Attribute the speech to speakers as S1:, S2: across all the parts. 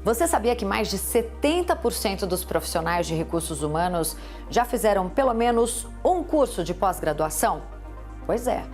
S1: Você sabia que mais de 70% dos profissionais de recursos humanos já fizeram pelo menos um curso de pós-graduação? Pois é,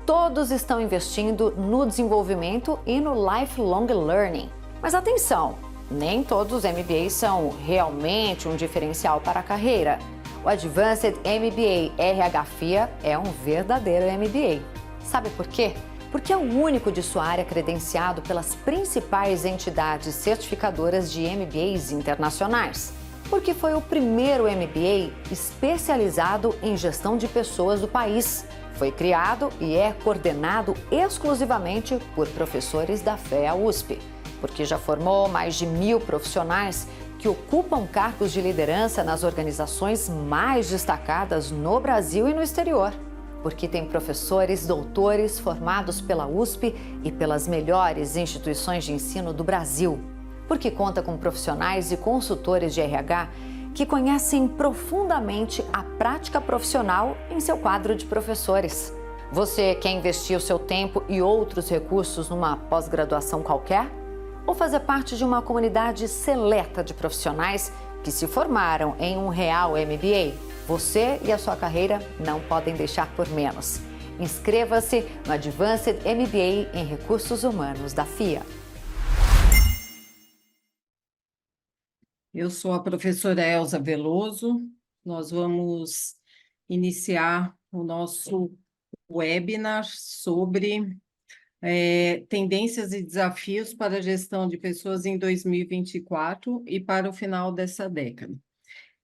S1: todos estão investindo no desenvolvimento e no lifelong learning. Mas atenção, nem todos os MBAs são realmente um diferencial para a carreira. O Advanced MBA RH FIA é um verdadeiro MBA. Sabe por quê? Porque é o único de sua área credenciado pelas principais entidades certificadoras de MBAs internacionais. Porque foi o primeiro MBA especializado em gestão de pessoas do país. Foi criado e é coordenado exclusivamente por professores da FEA USP. Porque já formou mais de 1.000 profissionais que ocupam cargos de liderança nas organizações mais destacadas no Brasil e no exterior. Porque tem professores, doutores formados pela USP e pelas melhores instituições de ensino do Brasil. Porque conta com profissionais e consultores de RH que conhecem profundamente a prática profissional em seu quadro de professores. Você quer investir o seu tempo e outros recursos numa pós-graduação qualquer? Ou fazer parte de uma comunidade seleta de profissionais que se formaram em um real MBA? Você e a sua carreira não podem deixar por menos. Inscreva-se no Advanced MBA em Recursos Humanos da FIA.
S2: Eu sou a professora Elza Veloso. Nós vamos iniciar o nosso webinar sobre tendências e desafios para a gestão de pessoas em 2024 e para o final dessa década.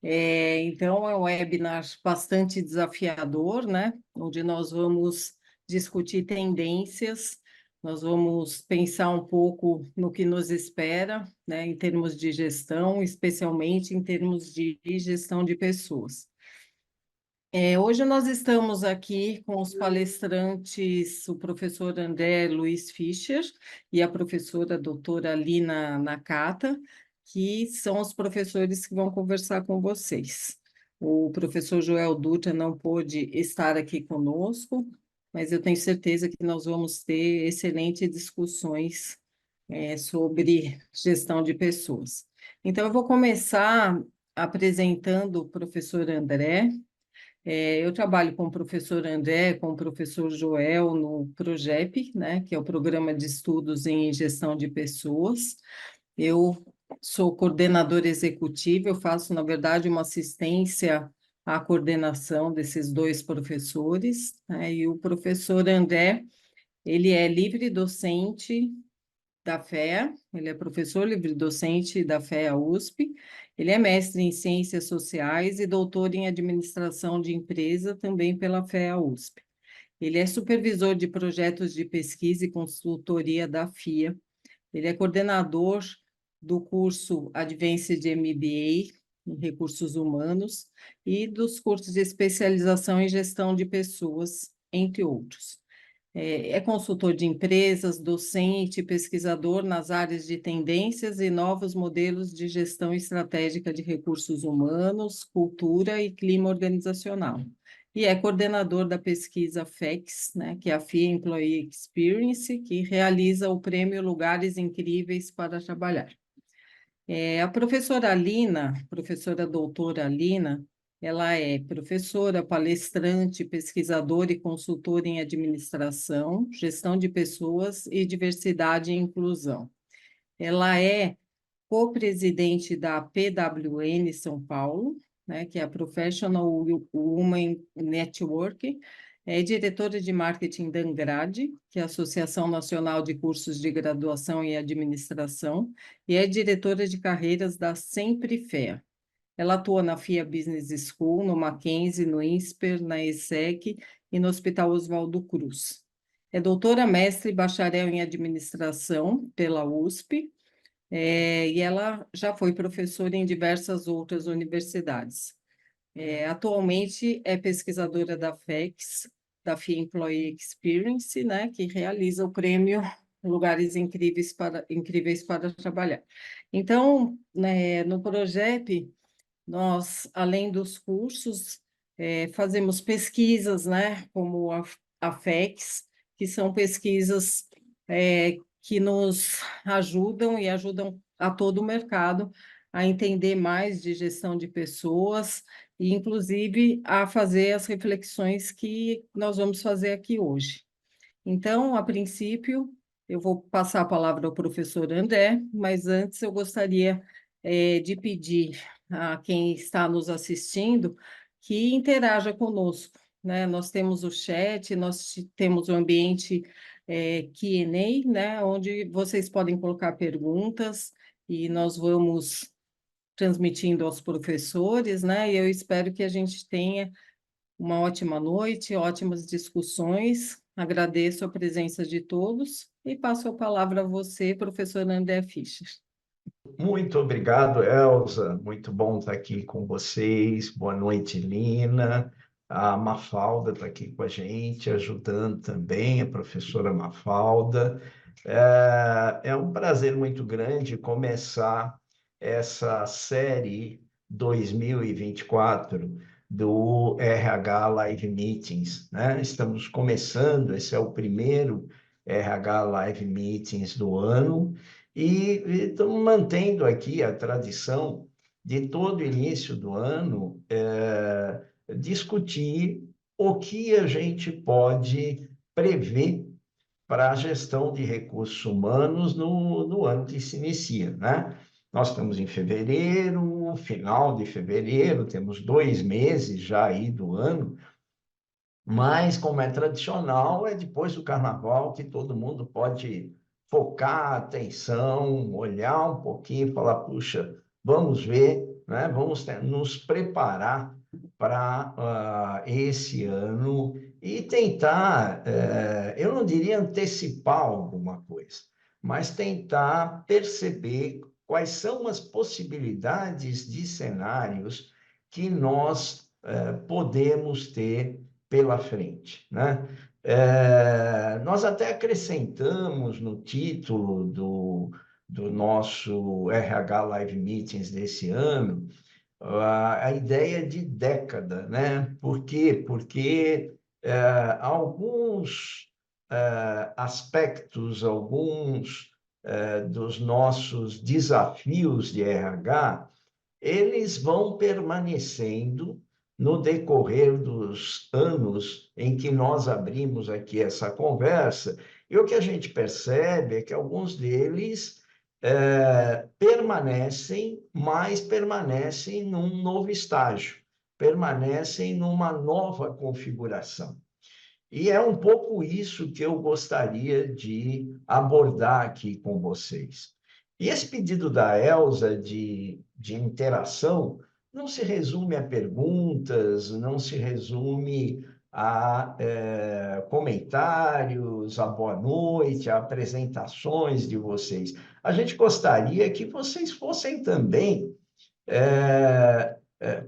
S2: Então, é um webinar bastante desafiador, né? Onde nós vamos discutir tendências, nós vamos pensar um pouco no que nos espera, né, em termos de gestão, especialmente em termos de gestão de pessoas. Hoje nós estamos aqui com os palestrantes, o professor André Luiz Fischer e a professora doutora Lina Nakata, que são os professores que vão conversar com vocês. O professor Joel Dutra não pôde estar aqui conosco, mas eu tenho certeza que nós vamos ter excelentes discussões sobre gestão de pessoas. Então, eu vou começar apresentando o professor André. Eu trabalho com o professor André, com o professor Joel no PROGEP, né, que é o Programa de Estudos em Gestão de Pessoas. Eu sou coordenadora executiva, eu faço, na verdade, uma assistência à coordenação desses dois professores, né, e o professor André, ele é livre docente da FEA, ele é professor livre-docente da FEA USP, ele é mestre em Ciências Sociais e doutor em Administração de Empresa, também pela FEA USP. Ele é supervisor de projetos de pesquisa e consultoria da FIA, ele é coordenador do curso Advanced MBA em Recursos Humanos e dos cursos de especialização em Gestão de Pessoas, entre outros. É consultor de empresas, docente, pesquisador nas áreas de tendências e novos modelos de gestão estratégica de recursos humanos, cultura e clima organizacional. E é coordenador da pesquisa FEX, né, que é a FIA Employee Experience, que realiza o prêmio Lugares Incríveis para Trabalhar. A professora Lina, professora doutora Lina, ela é professora, palestrante, pesquisadora e consultora em administração, gestão de pessoas e diversidade e inclusão. Ela é co-presidente da PWN São Paulo, né, que é a Professional Women Network, é diretora de marketing da Angrade, que é a Associação Nacional de Cursos de Graduação em Administração, e é diretora de carreiras da Sempre FEA. Ela atua na FIA Business School, no Mackenzie, no INSPER, na ESSEC e no Hospital Oswaldo Cruz. É doutora, mestre e bacharel em administração pela USP, e ela já foi professora em diversas outras universidades. Atualmente é pesquisadora da FEX, da FIA Employee Experience, né, que realiza o prêmio Lugares Incríveis para Trabalhar. Então, né, no projeto, nós, além dos cursos, fazemos pesquisas, né, como a FEX, que são pesquisas que nos ajudam e ajudam a todo o mercado a entender mais de gestão de pessoas e, inclusive, a fazer as reflexões que nós vamos fazer aqui hoje. Então, a princípio, eu vou passar a palavra ao professor André, mas antes eu gostaria de pedir a quem está nos assistindo que interaja conosco, né? Nós temos o chat, nós temos o ambiente Q&A, né? Onde vocês podem colocar perguntas e nós vamos transmitindo aos professores, né? E eu espero que a gente tenha uma ótima noite, ótimas discussões. Agradeço a presença de todos e passo a palavra a você, professor André Fischer.
S3: Muito obrigado, Elza. Muito bom estar aqui com vocês. Boa noite, Lina. A Mafalda está aqui com a gente, ajudando também, a professora Mafalda. É um prazer muito grande começar essa série 2024 do RH Live Meetings, né? Estamos começando, esse é o primeiro RH Live Meetings do ano, e estamos mantendo aqui a tradição de todo início do ano discutir o que a gente pode prever para a gestão de recursos humanos no ano que se inicia, né? Nós estamos em fevereiro, final de fevereiro, temos 2 meses já aí do ano, mas, como é tradicional, é depois do carnaval que todo mundo pode focar a atenção, olhar um pouquinho e falar, puxa, vamos ver, né? Vamos nos preparar para esse ano e tentar, eu não diria antecipar alguma coisa, mas tentar perceber quais são as possibilidades de cenários que nós podemos ter pela frente, né? Nós até acrescentamos no título do nosso RH Live Meetings desse ano a ideia de década, né? Por quê? Porque alguns aspectos, alguns dos nossos desafios de RH, eles vão permanecendo no decorrer dos anos em que nós abrimos aqui essa conversa, e o que a gente percebe é que alguns deles permanecem, mas permanecem num novo estágio, permanecem numa nova configuração. E é um pouco isso que eu gostaria de abordar aqui com vocês. E esse pedido da Elza de interação não se resume a perguntas, não se resume a comentários, a boa noite, a apresentações de vocês. A gente gostaria que vocês fossem também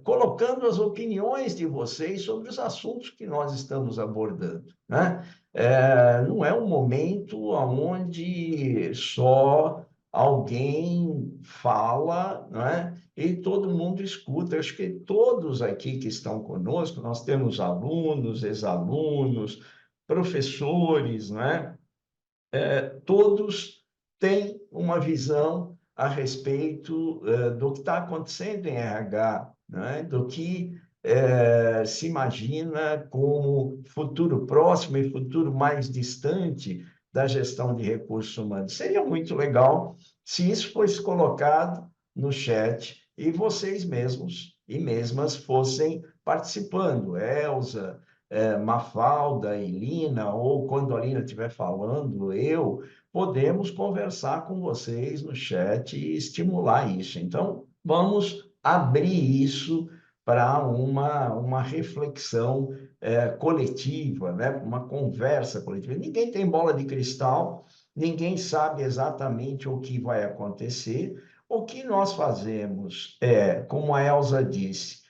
S3: colocando as opiniões de vocês sobre os assuntos que nós estamos abordando, né? Não é um momento onde só alguém fala, né? E todo mundo escuta. Acho que todos aqui que estão conosco, nós temos alunos, ex-alunos, professores, né? Todos têm uma visão a respeito do que está acontecendo em RH, né? Do que se imagina como futuro próximo e futuro mais distante da gestão de recursos humanos. Seria muito legal se isso fosse colocado no chat e vocês mesmos e mesmas fossem participando. Elza, Mafalda e Lina, ou quando a Lina estiver falando, podemos conversar com vocês no chat e estimular isso. Então, vamos abrir isso para uma reflexão coletiva, né? Uma conversa coletiva. Ninguém tem bola de cristal, ninguém sabe exatamente o que vai acontecer. O que nós fazemos como a Elza disse,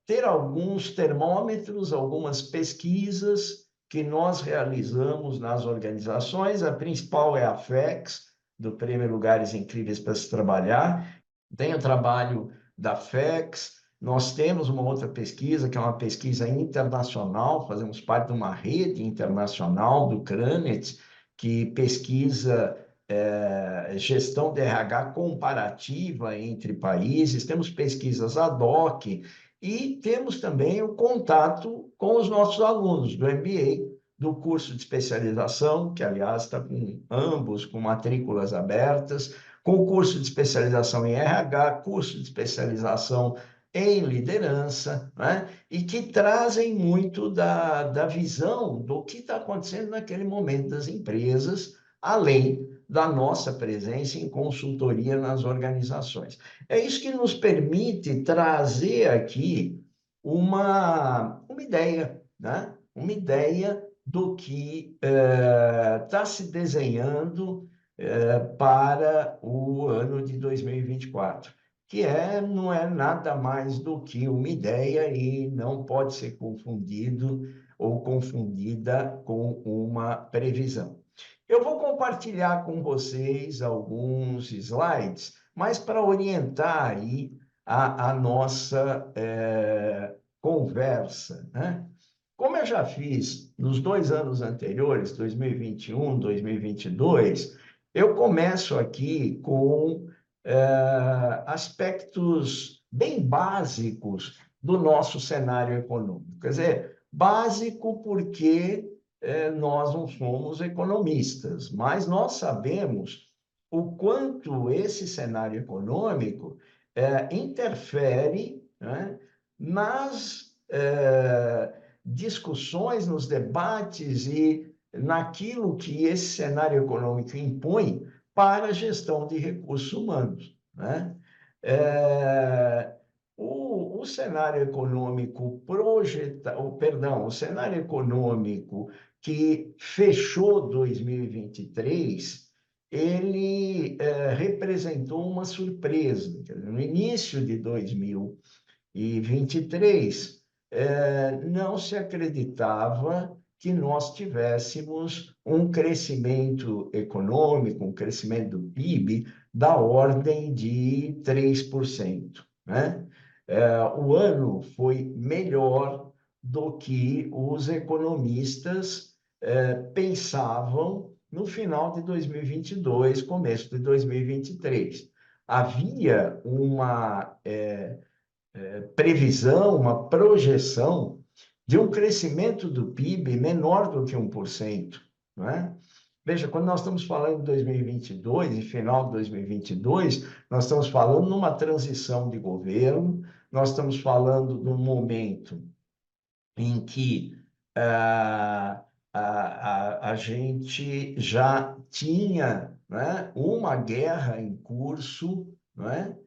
S3: ter alguns termômetros, algumas pesquisas que nós realizamos nas organizações. A principal é a FEX, do Prêmio Lugares Incríveis para se Trabalhar. Tem o trabalho da FEX. Nós temos uma outra pesquisa, que é uma pesquisa internacional, fazemos parte de uma rede internacional do CRANET, que pesquisa gestão de RH comparativa entre países, temos pesquisas ad hoc e temos também o contato com os nossos alunos do MBA, do curso de especialização, que, aliás, está com ambos, com matrículas abertas, com o curso de especialização em RH, curso de especialização em liderança, né? E que trazem muito da visão do que está acontecendo naquele momento das empresas, além da nossa presença em consultoria nas organizações. É isso que nos permite trazer aqui uma ideia, né? Uma ideia do que está se desenhando para o ano de 2024, que não é nada mais do que uma ideia e não pode ser confundido ou confundida com uma previsão. Eu vou compartilhar com vocês alguns slides, mas para orientar aí a nossa conversa, né? Como eu já fiz nos 2 anos anteriores, 2021, 2022, eu começo aqui com aspectos bem básicos do nosso cenário econômico. Quer dizer, básico porque nós não somos economistas, mas nós sabemos o quanto esse cenário econômico interfere, né, nas discussões, nos debates e naquilo que esse cenário econômico impõe para a gestão de recursos humanos, né? O cenário econômico o cenário econômico que fechou 2023, ele representou uma surpresa. No início de 2023, não se acreditava que nós tivéssemos um crescimento econômico, um crescimento do PIB da ordem de 3%, né? O ano foi melhor do que os economistas pensavam no final de 2022, começo de 2023. Havia uma previsão, uma projeção de um crescimento do PIB menor do que 1%, não é? Veja, quando nós estamos falando de 2022, e final de 2022, nós estamos falando numa transição de governo, nós estamos falando de um momento em que a gente já tinha, né, uma guerra em curso, não é?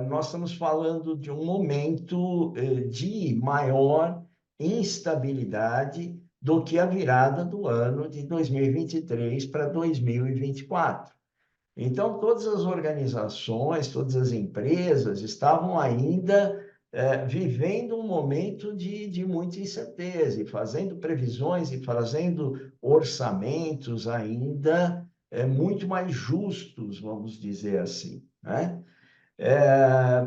S3: Nós estamos falando de um momento de maior instabilidade do que a virada do ano de 2023 para 2024. Então, todas as organizações, todas as empresas estavam ainda vivendo um momento de muita incerteza, e fazendo previsões e fazendo orçamentos ainda muito mais justos, vamos dizer assim, né?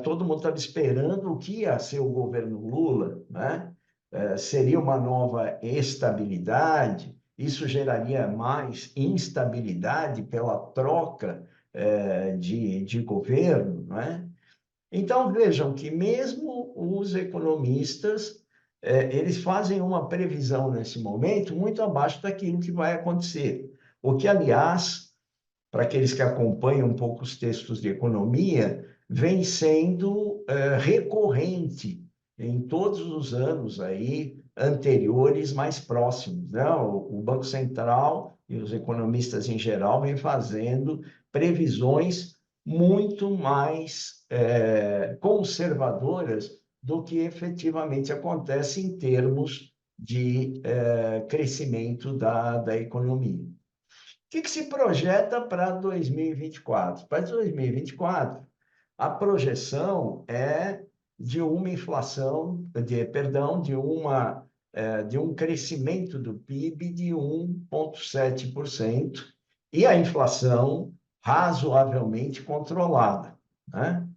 S3: Todo mundo estava esperando o que ia ser o governo Lula, né? Seria uma nova estabilidade, isso geraria mais instabilidade pela troca de governo, né? Então, vejam que mesmo os economistas, eles fazem uma previsão nesse momento muito abaixo daquilo que vai acontecer. O que, aliás, para aqueles que acompanham um pouco os textos de economia, vem sendo recorrente em todos os anos aí anteriores mais próximos, né? O Banco Central e os economistas em geral vêm fazendo previsões muito mais conservadoras do que efetivamente acontece em termos de crescimento da economia. O que se projeta para 2024? Para 2024, a projeção é de uma inflação, de um crescimento do PIB de 1,7% e a inflação razoavelmente controlada, né?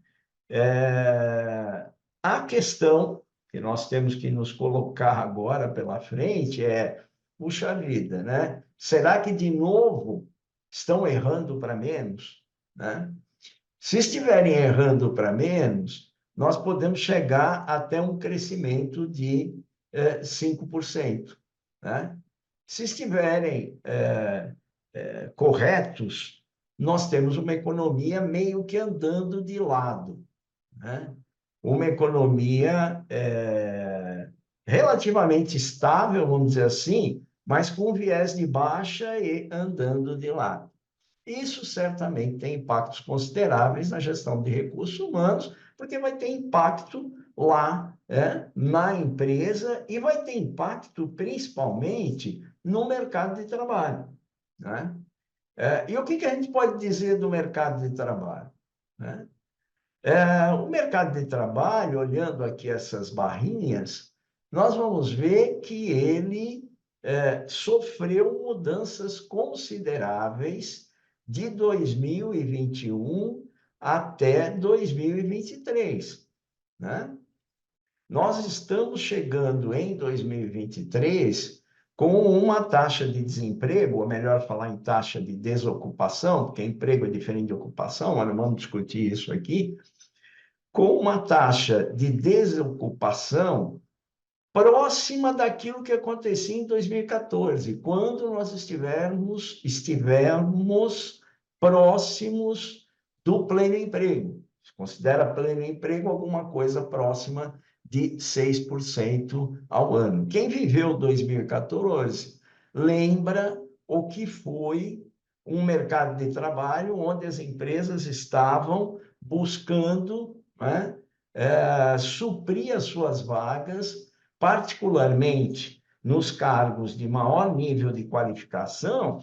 S3: A questão que nós temos que nos colocar agora pela frente puxa vida, né? Será que, de novo, estão errando para menos, né? Se estiverem errando para menos, nós podemos chegar até um crescimento de 5%, né? Se estiverem corretos, nós temos uma economia meio que andando de lado, né? Uma economia relativamente estável, vamos dizer assim, mas com viés de baixa e andando de lado. Isso certamente tem impactos consideráveis na gestão de recursos humanos, porque vai ter impacto lá na empresa e vai ter impacto principalmente no mercado de trabalho, né? E o que a gente pode dizer do mercado de trabalho, né? O mercado de trabalho, olhando aqui essas barrinhas, nós vamos ver que ele sofreu mudanças consideráveis de 2021 até 2023, né? Nós estamos chegando em 2023 com uma taxa de desemprego, ou melhor falar em taxa de desocupação, porque emprego é diferente de ocupação, mas não vamos discutir isso aqui, com uma taxa de desocupação próxima daquilo que acontecia em 2014, quando nós estivermos próximos do pleno emprego. Se considera pleno emprego alguma coisa próxima de 6% ao ano. Quem viveu 2014 lembra o que foi um mercado de trabalho onde as empresas estavam buscando, né, suprir as suas vagas, particularmente nos cargos de maior nível de qualificação,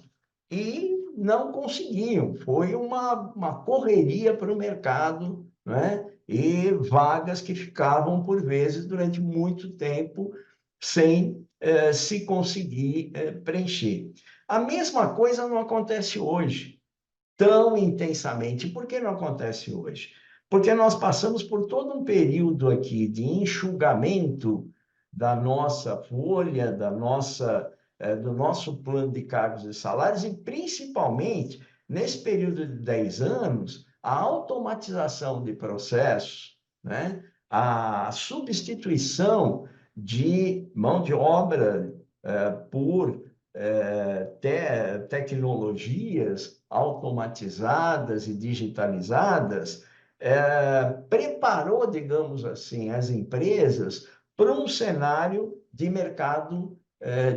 S3: e não conseguiam. Foi uma correria para o mercado, né? E vagas que ficavam, por vezes, durante muito tempo, sem se conseguir preencher. A mesma coisa não acontece hoje, tão intensamente. Por que não acontece hoje? Porque nós passamos por todo um período aqui de enxugamento da nossa folha, do nosso plano de cargos e salários, e principalmente, nesse período de 10 anos, a automatização de processos, né? A substituição de mão de obra por tecnologias automatizadas e digitalizadas, preparou, digamos assim, as empresas para um cenário de mercado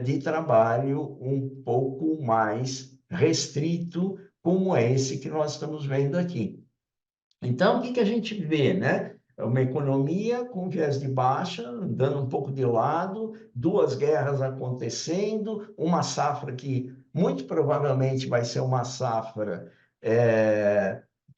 S3: de trabalho um pouco mais restrito, como é esse que nós estamos vendo aqui. Então, o que a gente vê, né? Uma economia com viés de baixa, dando um pouco de lado, duas guerras acontecendo, uma safra que muito provavelmente vai ser uma safra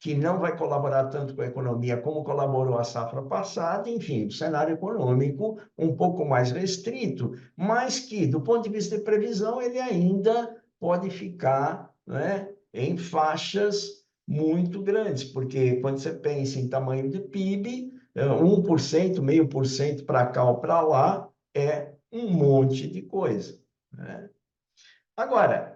S3: que não vai colaborar tanto com a economia como colaborou a safra passada, enfim, um cenário econômico um pouco mais restrito, mas que, do ponto de vista de previsão, ele ainda pode ficar, né, em faixas muito grandes, porque quando você pensa em tamanho de PIB, 1%, 0,5% para cá ou para lá, é um monte de coisa, né? Agora,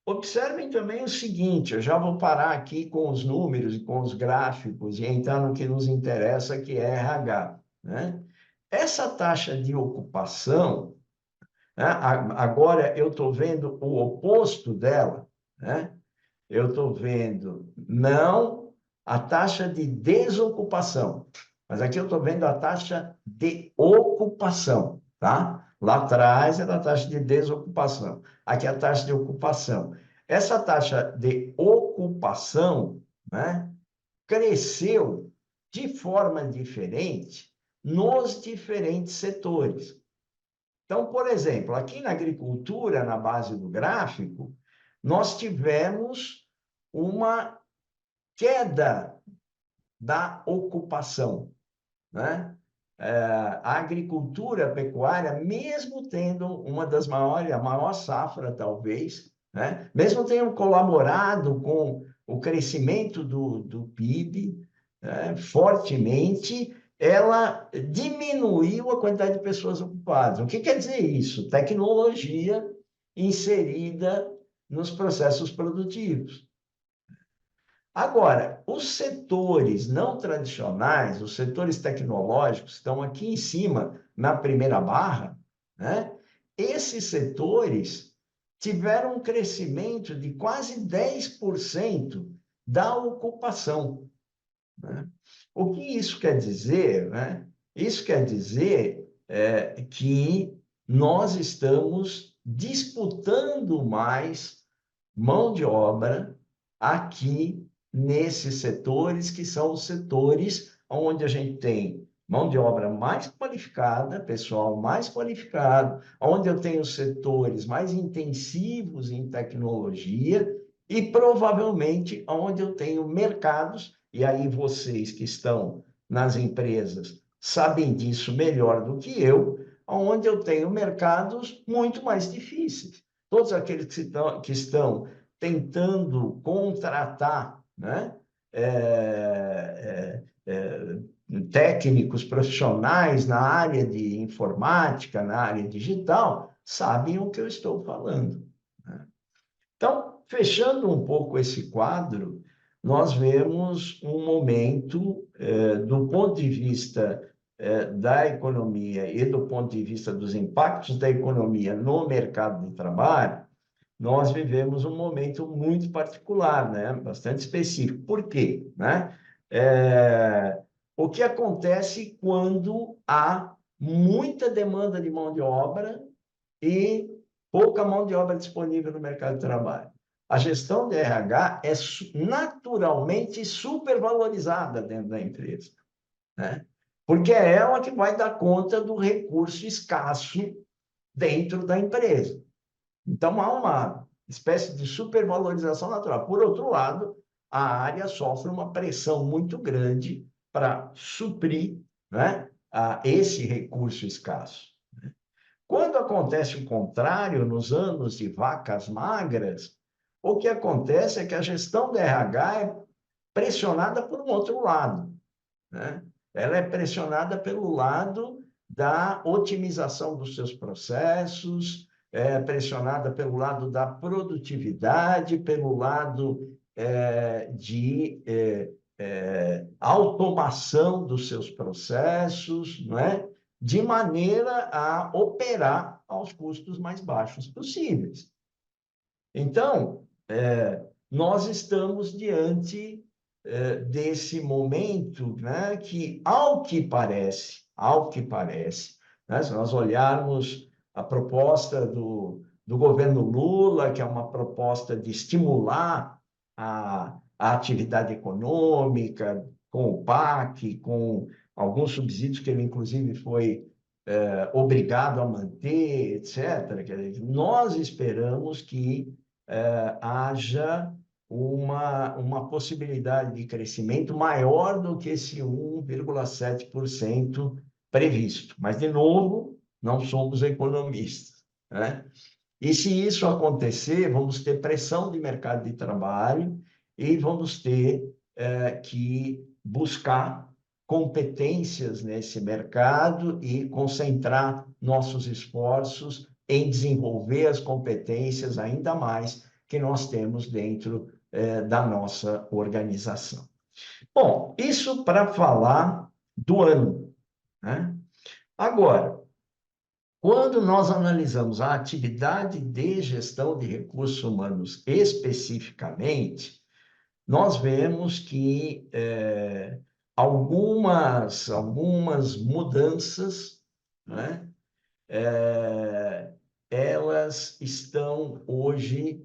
S3: observem também o seguinte, eu já vou parar aqui com os números e com os gráficos e entrar no que nos interessa, que é RH, né? Essa taxa de ocupação, né, agora eu estou vendo o oposto dela, né? Eu estou vendo não a taxa de desocupação, mas aqui eu estou vendo a taxa de ocupação, tá? Lá atrás era a taxa de desocupação, aqui é a taxa de ocupação. Essa taxa de ocupação, né, cresceu de forma diferente nos diferentes setores. Então, por exemplo, aqui na agricultura, na base do gráfico, nós tivemos uma queda da ocupação, né? A agricultura, a pecuária, mesmo tendo uma das maiores, a maior safra, talvez, né? Mesmo tendo colaborado com o crescimento do PIB, né, fortemente, ela diminuiu a quantidade de pessoas ocupadas. O que quer dizer isso? Tecnologia inserida nos processos produtivos. Agora, os setores não tradicionais, os setores tecnológicos, estão aqui em cima, na primeira barra, né? Esses setores tiveram um crescimento de quase 10% da ocupação, né? O que isso quer dizer, né? Isso quer dizer que nós estamos disputando mais mão de obra aqui nesses setores, que são os setores onde a gente tem mão de obra mais qualificada, pessoal mais qualificado, onde eu tenho setores mais intensivos em tecnologia e provavelmente onde eu tenho mercados, e aí vocês que estão nas empresas sabem disso melhor do que eu, onde eu tenho mercados muito mais difíceis. Todos aqueles que estão tentando contratar, né, técnicos profissionais na área de informática, na área digital, sabem o que eu estou falando, né? Então, fechando um pouco esse quadro, nós vemos um momento, do ponto de vista da economia e do ponto de vista dos impactos da economia no mercado de trabalho, nós vivemos um momento muito particular, né? Bastante específico. Por quê? Né? O que acontece quando há muita demanda de mão de obra e pouca mão de obra disponível no mercado de trabalho? A gestão de RH é naturalmente supervalorizada dentro da empresa, né? Porque é ela que vai dar conta do recurso escasso dentro da empresa. Então, há uma espécie de supervalorização natural. Por outro lado, a área sofre uma pressão muito grande para suprir, né, esse recurso escasso. Quando acontece o contrário, nos anos de vacas magras, o que acontece é que a gestão da RH é pressionada por um outro lado, né? Ela é pressionada pelo lado da otimização dos seus processos, é pressionada pelo lado da produtividade, pelo lado de automação dos seus processos, não é? De maneira a operar aos custos mais baixos possíveis. Então, nós estamos diante desse momento, né, que, ao que parece, né, se nós olharmos a proposta do governo Lula, que é uma proposta de estimular a atividade econômica, com o PAC, com alguns subsídios que ele, inclusive, foi obrigado a manter, etc. Quer dizer, nós esperamos que haja uma possibilidade de crescimento maior do que esse 1,7% previsto. Mas, de novo, não somos economistas, né? E se isso acontecer, vamos ter pressão de mercado de trabalho e vamos ter que buscar competências nesse mercado e concentrar nossos esforços em desenvolver as competências ainda mais que nós temos dentro da nossa organização. Bom, isso para falar do ano, né? Agora, quando nós analisamos a atividade de gestão de recursos humanos especificamente, nós vemos que algumas mudanças, né, elas estão hoje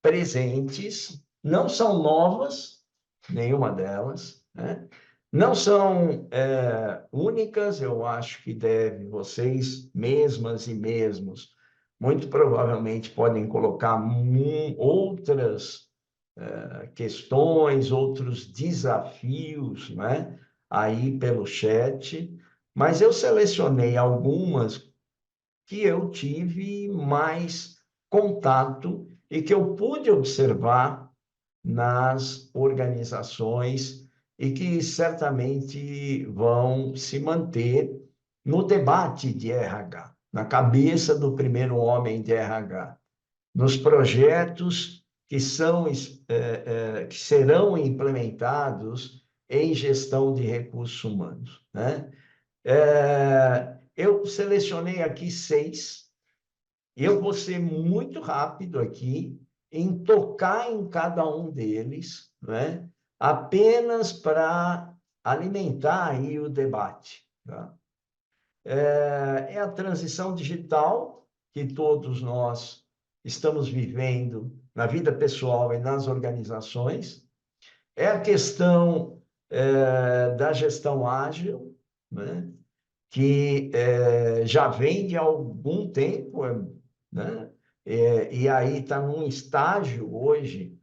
S3: presentes, não são novas, nenhuma delas, né? Não são únicas, eu acho que vocês mesmas e mesmos, muito provavelmente podem colocar outras questões, outros desafios, né, aí pelo chat, mas eu selecionei algumas que eu tive mais contato e que eu pude observar nas organizações e que certamente vão se manter no debate de RH, na cabeça do primeiro homem de RH. nos projetos que serão implementados em gestão de recursos humanos, né? Eu selecionei aqui 6, e eu vou ser muito rápido aqui em tocar em cada um deles, né? Apenas para alimentar aí o debate, tá? É a transição digital que todos nós estamos vivendo na vida pessoal e nas organizações. É a questão da gestão ágil, né? Que já vem de algum tempo, né? E aí está num estágio hoje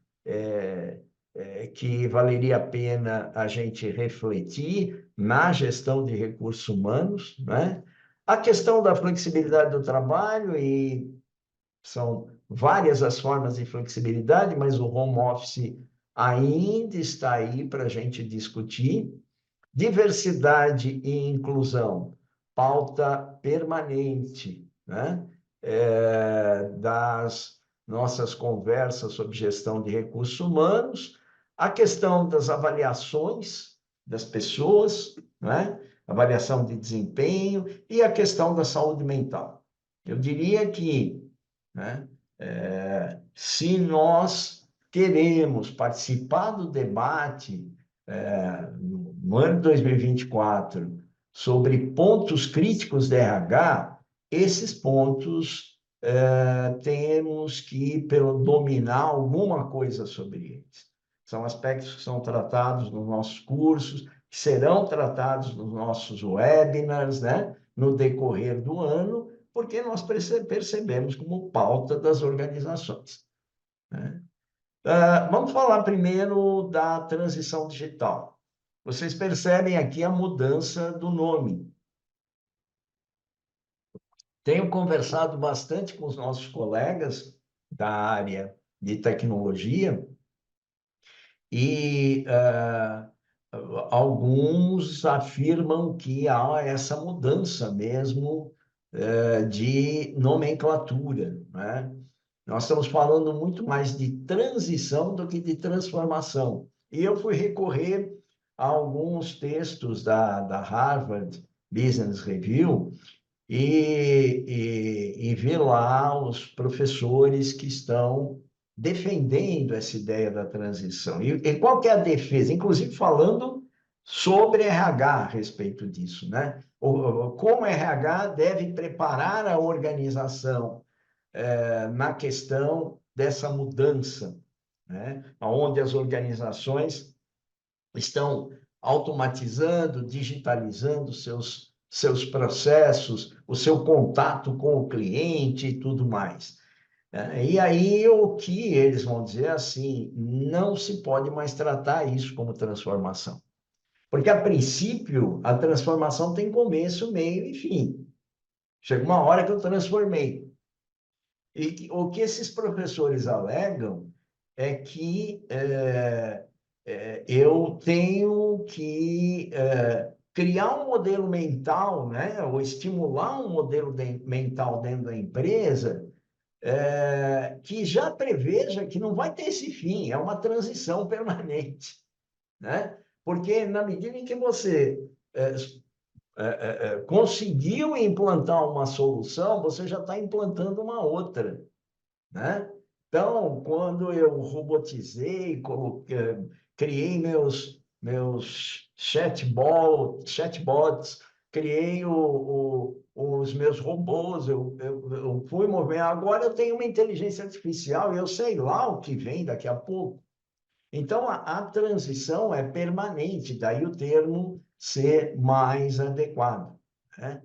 S3: que valeria a pena a gente refletir na gestão de recursos humanos, né? A questão da flexibilidade do trabalho, e são várias as formas de flexibilidade, mas o home office ainda está aí para a gente discutir. Diversidade e inclusão, pauta permanente, né? Das nossas conversas sobre gestão de recursos humanos, a questão das avaliações das pessoas, né? Avaliação de desempenho e a questão da saúde mental. Eu diria que, né, se nós queremos participar do debate no ano de 2024 sobre pontos críticos de RH, esses pontos temos que dominar alguma coisa sobre eles. São aspectos que são tratados nos nossos cursos, que serão tratados nos nossos webinars, né, no decorrer do ano, porque nós percebemos como pauta das organizações, né? Vamos falar primeiro da transição digital. Vocês percebem aqui a mudança do nome. Tenho conversado bastante com os nossos colegas da área de tecnologia e alguns afirmam que há essa mudança mesmo de nomenclatura, né? Nós estamos falando muito mais de transição do que de transformação. E eu fui recorrer a alguns textos da Harvard Business Review e ver lá os professores que estão defendendo essa ideia da transição. E qual que é a defesa? Inclusive falando sobre RH a respeito disso, né? Como o RH deve preparar a organização na questão dessa mudança, né? Onde as organizações estão automatizando, digitalizando seus processos, o seu contato com o cliente e tudo mais. E aí o que eles vão dizer assim, não se pode mais tratar isso como transformação. Porque, a princípio, a transformação tem começo, meio e fim. Chega uma hora que eu transformei. E o que esses professores alegam é que eu tenho que criar um modelo mental, né? Ou estimular um modelo mental dentro da empresa que já preveja que não vai ter esse fim, é uma transição permanente, né? Porque na medida em que você conseguiu implantar uma solução, você já está implantando uma outra, né? Então, quando eu robotizei, criei meus chatbots, criei os meus robôs, eu fui mover. Agora eu tenho uma inteligência artificial e eu sei lá o que vem daqui a pouco. Então, a transição é permanente, daí o termo ser mais adequado, né?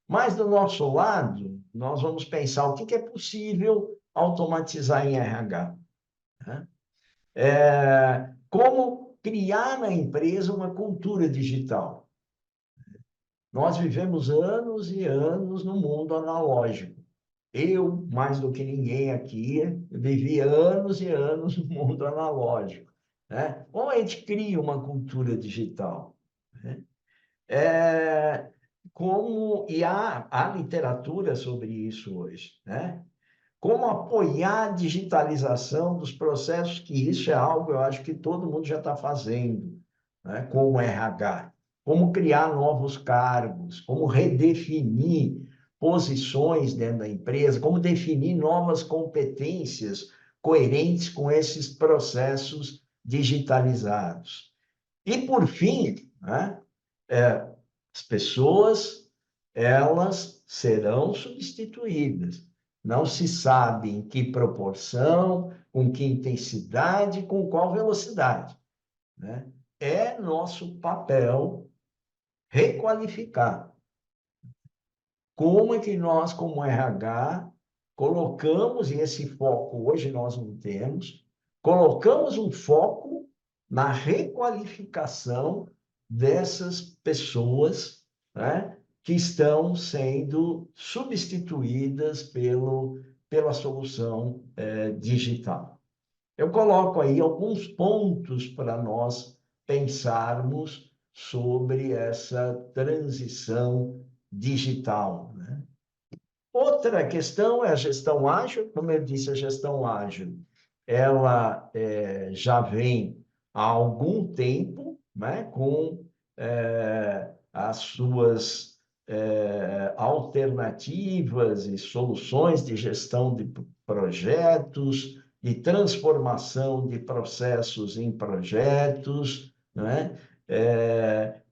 S3: Mas, do nosso lado, nós vamos pensar o que é possível automatizar em RH, né? Como criar na empresa uma cultura digital. Nós vivemos anos e anos no mundo analógico. Eu, mais do que ninguém aqui, vivi anos e anos no mundo analógico, né? Como a gente cria uma cultura digital, né? E há literatura sobre isso hoje, né? como apoiar a digitalização dos processos, que isso é algo, eu acho que todo mundo já está fazendo, né, com o RH. Como criar novos cargos, como redefinir posições dentro da empresa, como definir novas competências coerentes com esses processos digitalizados. E, por fim, né, as pessoas, elas serão substituídas. Não se sabe em que proporção, com que intensidade, com qual velocidade, né? É nosso papel requalificar. Como é que nós, como RH, colocamos, e esse foco hoje nós não temos, colocamos um foco na requalificação dessas pessoas, né, que estão sendo substituídas pela solução digital. Eu coloco aí alguns pontos para nós pensarmos sobre essa transição digital, né? Outra questão é a gestão ágil. Como eu disse, a gestão ágil, ela já vem há algum tempo, né, com as suas alternativas e soluções de gestão de projetos, de transformação de processos em projetos, né?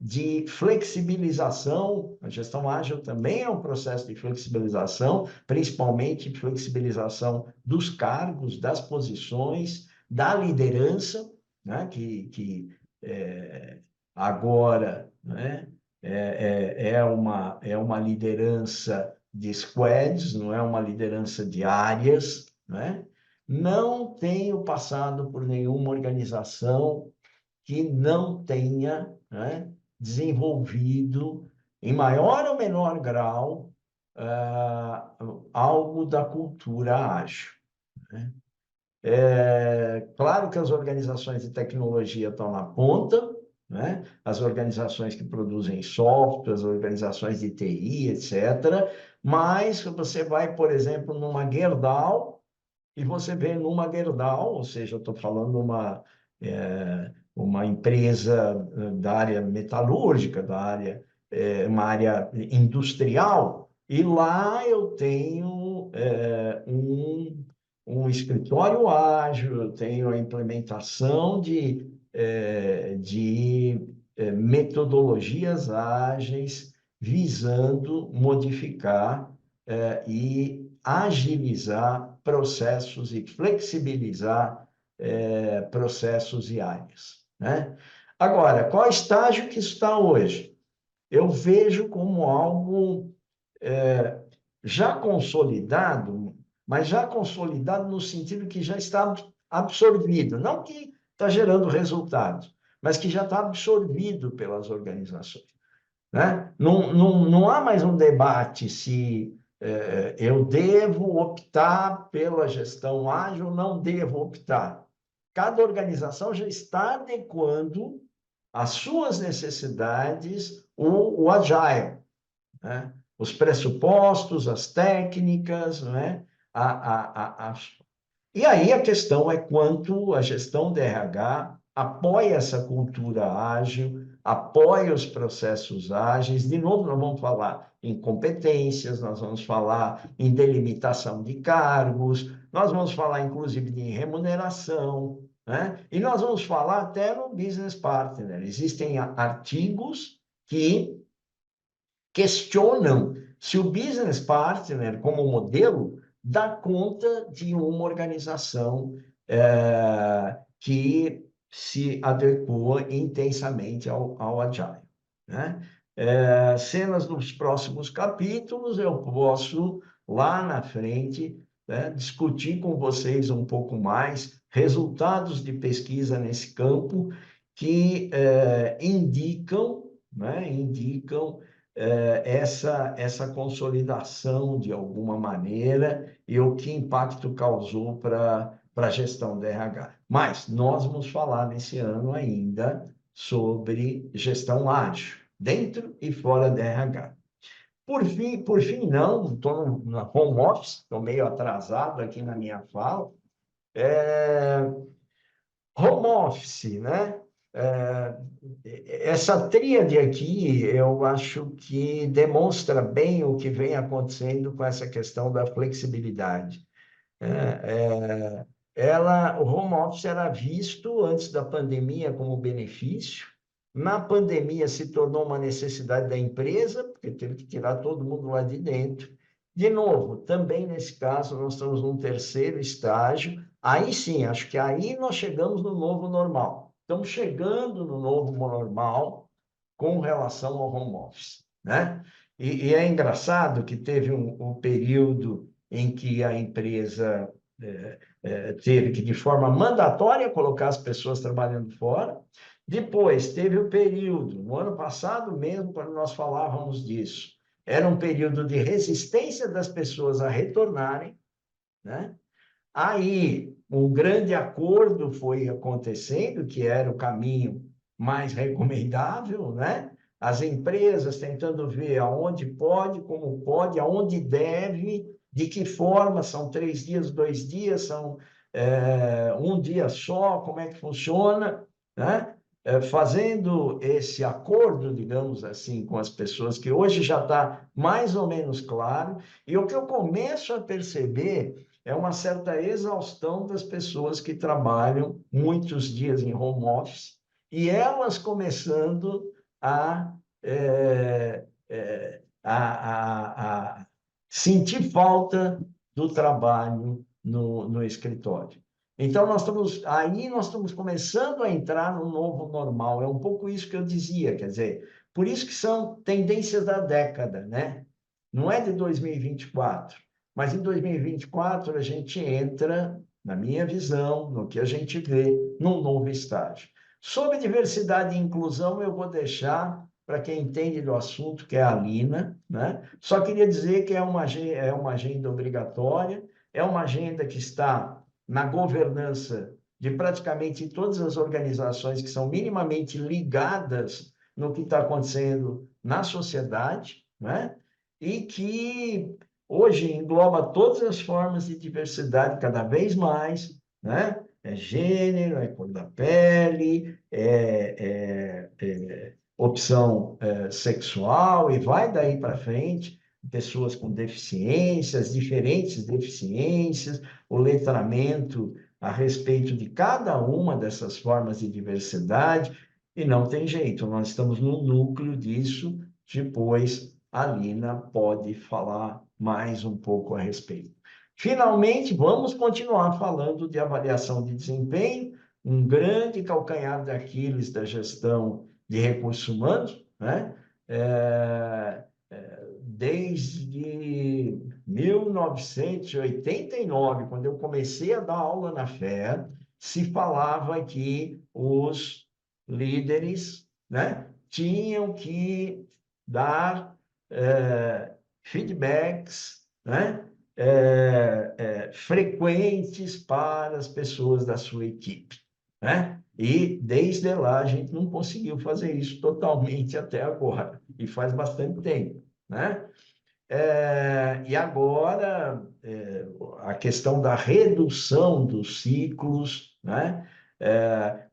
S3: De flexibilização. A gestão ágil também é um processo de flexibilização, principalmente flexibilização dos cargos, das posições, da liderança, né? que agora, né? é uma liderança de squads, não é uma liderança de áreas, né? Não tenho passado por nenhuma organização que não tenha, né, desenvolvido, em maior ou menor grau, algo da cultura ágil, né? Claro que as organizações de tecnologia estão na ponta, né? As organizações que produzem software, as organizações de TI, etc. Mas você vai, por exemplo, numa Gerdau, e você vê numa Gerdau, ou seja, eu estou falando uma empresa da área metalúrgica, uma área industrial, e lá eu tenho um escritório ágil, eu tenho a implementação de metodologias ágeis visando modificar e agilizar processos e flexibilizar processos e áreas, né? Agora, qual estágio que está hoje? Eu vejo como algo já consolidado, mas já consolidado no sentido que já está absorvido, não que está gerando resultados, mas que já está absorvido pelas organizações, né? Não há mais um debate se eu devo optar pela gestão ágil ou não devo optar. Cada organização já está adequando às suas necessidades o agile, né? Os pressupostos, as técnicas, né? E aí a questão é quanto a gestão de RH apoia essa cultura ágil, apoia os processos ágeis. De novo, nós vamos falar em competências, nós vamos falar em delimitação de cargos, nós vamos falar, inclusive, de remuneração, né? E nós vamos falar até no business partner. Existem artigos que questionam se o business partner, como modelo, dá conta de uma organização que se adequa intensamente ao Agile, né? Cenas dos próximos capítulos, eu posso, lá na frente, né, discutir com vocês um pouco mais resultados de pesquisa nesse campo que indicam essa consolidação de alguma maneira e o que impacto causou para a gestão da RH. Mas nós vamos falar nesse ano ainda sobre gestão ágil, dentro e fora da RH. Por fim, não, estou no home office, estou meio atrasado aqui na minha fala. Home office, né? Essa tríade aqui, eu acho que demonstra bem o que vem acontecendo com essa questão da flexibilidade. O home office era visto antes da pandemia como benefício. Na pandemia se tornou uma necessidade da empresa, porque teve que tirar todo mundo lá de dentro. De novo, também nesse caso, nós estamos num terceiro estágio. Aí sim, acho que aí nós chegamos no novo normal. Estamos chegando no novo normal com relação ao home office, né? E é engraçado que teve um período em que a empresa teve que, de forma mandatória, colocar as pessoas trabalhando fora. Depois, teve o período, no ano passado mesmo, quando nós falávamos disso, era um período de resistência das pessoas a retornarem, né? Aí, um grande acordo foi acontecendo, que era o caminho mais recomendável, né? As empresas tentando ver aonde pode, como pode, aonde deve, de que forma, são 3 dias, 2 dias, são um dia só, como é que funciona, né? Fazendo esse acordo, digamos assim, com as pessoas, que hoje já está mais ou menos claro, e o que eu começo a perceber é uma certa exaustão das pessoas que trabalham muitos dias em home office, e elas começando a, sentir falta do trabalho no escritório. Então, nós estamos começando a entrar no novo normal. É um pouco isso que eu dizia, quer dizer, por isso que são tendências da década, né? Não é de 2024, mas em 2024 a gente entra, na minha visão, no que a gente vê, num novo estágio. Sobre diversidade e inclusão, eu vou deixar para quem entende do assunto, que é a Alina, né? Só queria dizer que é uma agenda obrigatória, é uma agenda que está na governança de praticamente todas as organizações que são minimamente ligadas no que está acontecendo na sociedade, né? E que hoje engloba todas as formas de diversidade cada vez mais, né? É gênero, é cor da pele, opção sexual, e vai daí para frente, pessoas com deficiências, diferentes deficiências, o letramento a respeito de cada uma dessas formas de diversidade, e não tem jeito, nós estamos no núcleo disso, depois a Lina pode falar mais um pouco a respeito. Finalmente, vamos continuar falando de avaliação de desempenho, um grande calcanhar de Aquiles da gestão de recursos humanos, né? Desde 1989, quando eu comecei a dar aula na FEA, se falava que os líderes, né, tinham que dar feedbacks, né, frequentes para as pessoas da sua equipe, né? E desde lá a gente não conseguiu fazer isso totalmente até agora, e faz bastante tempo, né? E agora, a questão da redução dos ciclos, né?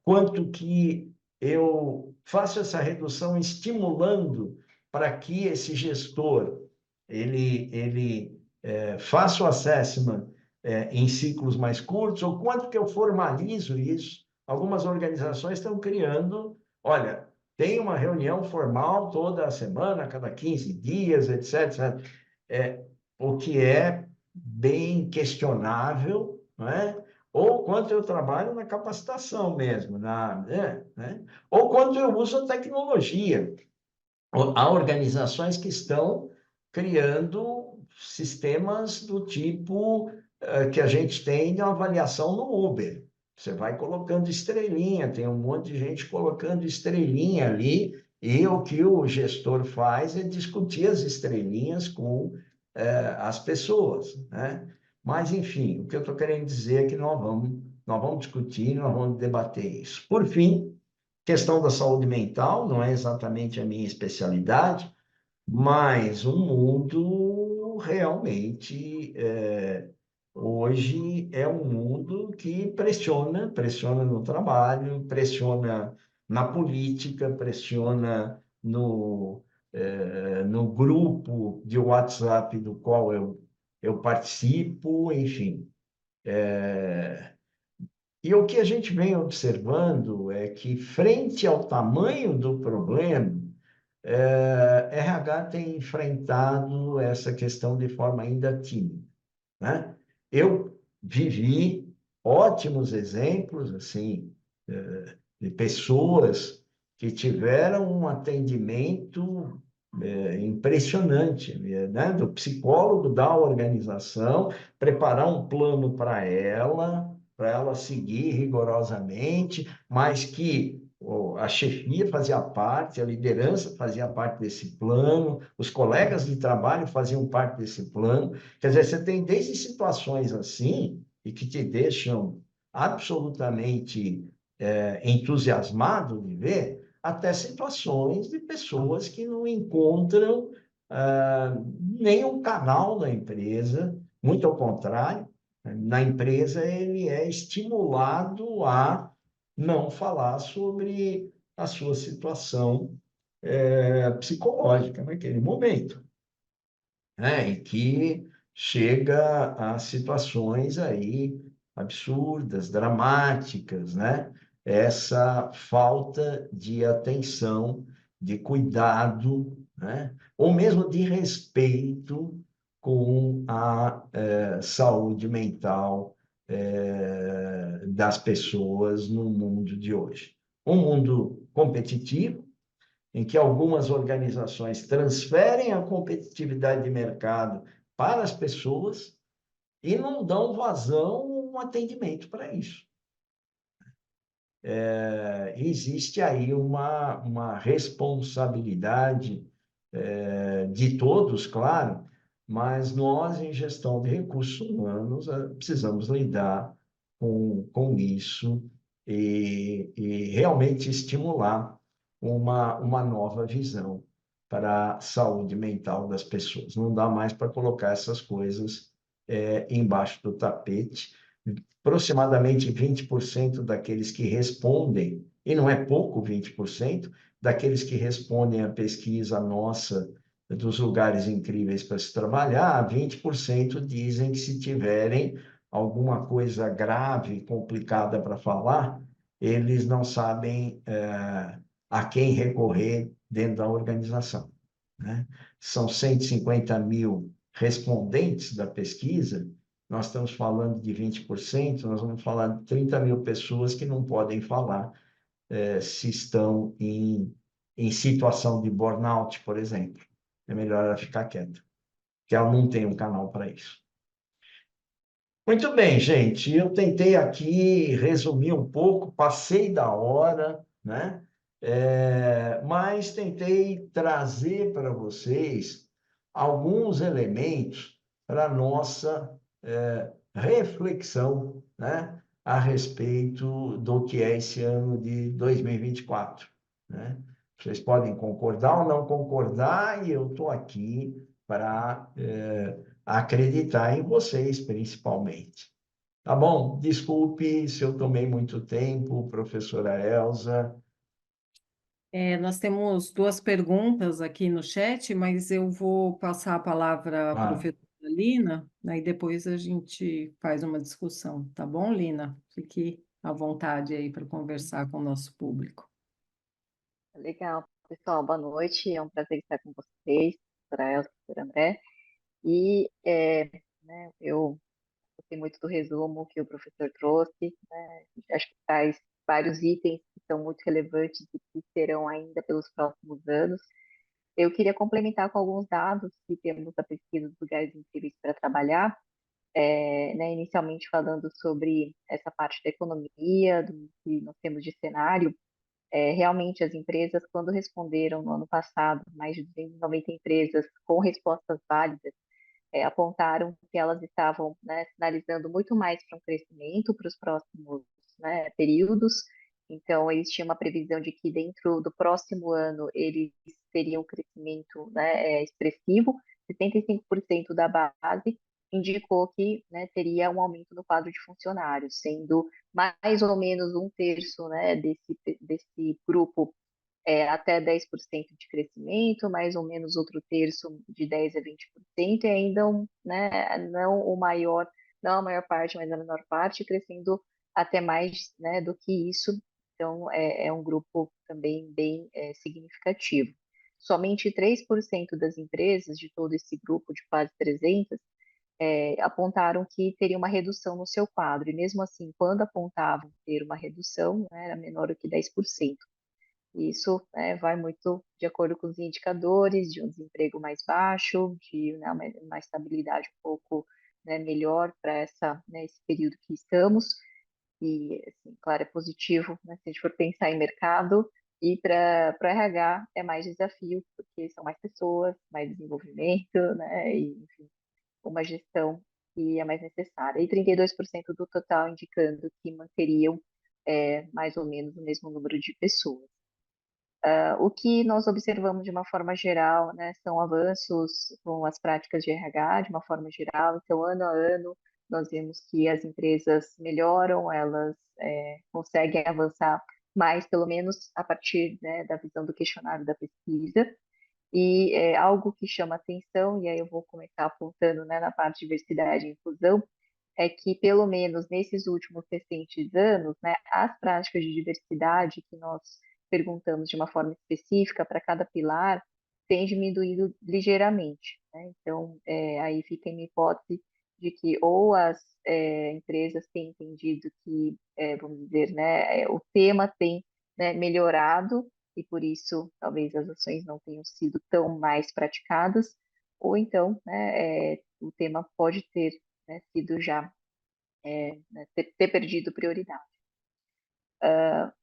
S3: Quanto que eu faço essa redução estimulando para que esse gestor ele faça o assessment em ciclos mais curtos, ou quanto que eu formalizo isso. Algumas organizações estão criando, olha, tem uma reunião formal toda semana, cada 15 dias, etc. O que é bem questionável, não é? Ou quanto eu trabalho na capacitação mesmo, né? Ou quanto eu uso a tecnologia. Há organizações que estão criando sistemas do tipo que a gente tem de avaliação no Uber. Você vai colocando estrelinha, tem um monte de gente colocando estrelinha ali, e o que o gestor faz é discutir as estrelinhas com as pessoas, né? Mas, enfim, o que eu estou querendo dizer é que nós vamos discutir, nós vamos debater isso. Por fim, questão da saúde mental, não é exatamente a minha especialidade, mas o mundo realmente hoje é um mundo que pressiona no trabalho, pressiona na política, pressiona no grupo de WhatsApp do qual eu participo, enfim. E o que a gente vem observando é que, frente ao tamanho do problema, RH tem enfrentado essa questão de forma ainda tímida, né? Eu vivi ótimos exemplos, assim, de pessoas que tiveram um atendimento impressionante, né? Do psicólogo da organização, preparar um plano para ela seguir rigorosamente, mas que a chefia fazia parte, a liderança fazia parte desse plano, os colegas de trabalho faziam parte desse plano. Quer dizer, você tem desde situações assim, e que te deixam absolutamente entusiasmado de ver, até situações de pessoas que não encontram nenhum canal na empresa, muito ao contrário, na empresa ele é estimulado a não falar sobre a sua situação psicológica naquele momento, né? E que chega a situações aí absurdas, dramáticas, né? Essa falta de atenção, de cuidado, né? Ou mesmo de respeito com a saúde mental das pessoas no mundo de hoje. Um mundo competitivo, em que algumas organizações transferem a competitividade de mercado para as pessoas e não dão vazão um atendimento para isso. Existe aí uma responsabilidade de todos, claro, mas nós, em gestão de recursos humanos, precisamos lidar com isso e realmente estimular uma nova visão para a saúde mental das pessoas. Não dá mais para colocar essas coisas embaixo do tapete. Aproximadamente 20% daqueles que respondem, e não é pouco 20%, daqueles que respondem à pesquisa nossa dos lugares incríveis para se trabalhar, 20% dizem que se tiverem alguma coisa grave, complicada para falar, eles não sabem a quem recorrer dentro da organização, né? São 150 mil respondentes da pesquisa, nós estamos falando de 20%, nós vamos falar de 30 mil pessoas que não podem falar se estão em situação de burnout, por exemplo. É melhor ela ficar quieta, porque ela não tem um canal para isso. Muito bem, gente. Eu tentei aqui resumir um pouco, passei da hora, né? Mas tentei trazer para vocês alguns elementos para a nossa reflexão, né? A respeito do que é esse ano de 2024, né? Vocês podem concordar ou não concordar, e eu estou aqui para acreditar em vocês, principalmente. Tá bom? Desculpe se eu tomei muito tempo, professora Elza.
S2: Nós temos duas perguntas aqui no chat, mas eu vou passar a palavra à
S3: Ah,
S2: professora Lina, aí depois a gente faz uma discussão, tá bom, Lina? Fique à vontade aí para conversar com o nosso público.
S4: Legal, pessoal, boa noite. É um prazer estar com vocês, doutora Elza, doutor André. E eu gostei muito do resumo que o professor trouxe, né? Acho que traz vários itens que são muito relevantes e que serão ainda pelos próximos anos. Eu queria complementar com alguns dados que temos da pesquisa dos lugares incríveis para trabalhar, inicialmente falando sobre essa parte da economia, do que nós temos de cenário. Realmente, as empresas, quando responderam no ano passado, mais de 290 empresas com respostas válidas, apontaram que elas estavam, né, sinalizando muito mais para um crescimento para os próximos, né, períodos. Então, eles tinham uma previsão de que dentro do próximo ano eles teria um crescimento, né, expressivo. 75% da base indicou que, né, teria um aumento no quadro de funcionários, sendo mais ou menos um terço, né, desse grupo até 10% de crescimento, mais ou menos outro terço de 10 a 20%, e ainda né, não o maior, não a maior parte, mas a menor parte, crescendo até mais, né, do que isso. Então, é um grupo também bem significativo. Somente 3% das empresas de todo esse grupo de quase 300 apontaram que teria uma redução no seu quadro, e mesmo assim, quando apontavam ter uma redução, né, era menor do que 10%. Isso, né, vai muito de acordo com os indicadores de um desemprego mais baixo, de, né, uma estabilidade um pouco, né, melhor para né, esse período que estamos. E, assim, claro, é positivo, né, se a gente for pensar em mercado. E para RH é mais desafio, porque são mais pessoas, mais desenvolvimento, né, e, enfim, uma gestão que é mais necessária. E 32% do total indicando que manteriam mais ou menos o mesmo número de pessoas. O que nós observamos de uma forma geral, né, são avanços com as práticas de RH de uma forma geral. Então, ano a ano, nós vemos que as empresas melhoram, elas conseguem avançar mais, pelo menos a partir, né, da visão do questionário da pesquisa. E algo que chama atenção, e aí eu vou começar apontando, né, na parte de diversidade e inclusão, é que, pelo menos nesses últimos recentes anos, né, as práticas de diversidade que nós perguntamos de uma forma específica para cada pilar têm diminuído ligeiramente, né? Então, aí fica em hipótese de que ou as empresas têm entendido que, vamos dizer, né, o tema tem, né, melhorado e por isso talvez as ações não tenham sido tão mais praticadas, ou então, né, o tema pode ter, né, sido já né, ter perdido prioridade.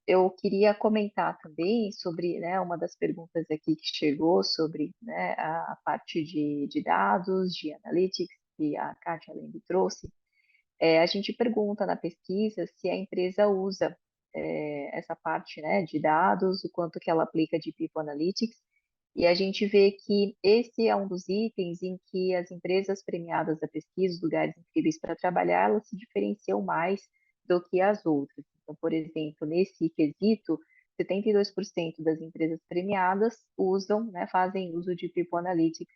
S4: Eu queria comentar também sobre, né, uma das perguntas aqui que chegou sobre, né, a parte de dados, de analytics, que a Kátia Lembe trouxe. A gente pergunta na pesquisa se a empresa usa essa parte, né, de dados, o quanto que ela aplica de People Analytics, e a gente vê que esse é um dos itens em que as empresas premiadas da pesquisa, os lugares incríveis para trabalhar, elas se diferenciam mais do que as outras. Então, por exemplo, nesse quesito, 72% das empresas premiadas usam, né, fazem uso de People Analytics,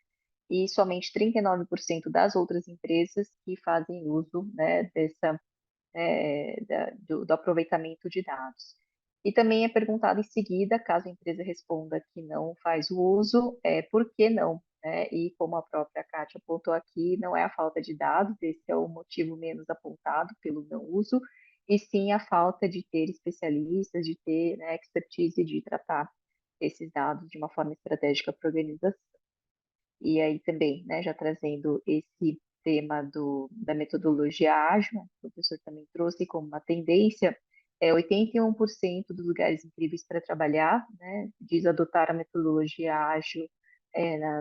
S4: e somente 39% das outras empresas que fazem uso, né, do aproveitamento de dados. E também é perguntado em seguida, caso a empresa responda que não faz o uso, por que não? Né? E como a própria Kátia apontou aqui, não é a falta de dados, esse é o motivo menos apontado pelo não uso, e sim a falta de ter especialistas, de ter, né, expertise de tratar esses dados de uma forma estratégica para a organização. E aí também, né, já trazendo esse tema da metodologia ágil, o professor também trouxe como uma tendência, 81% dos lugares incríveis para trabalhar, né, diz adotar a metodologia ágil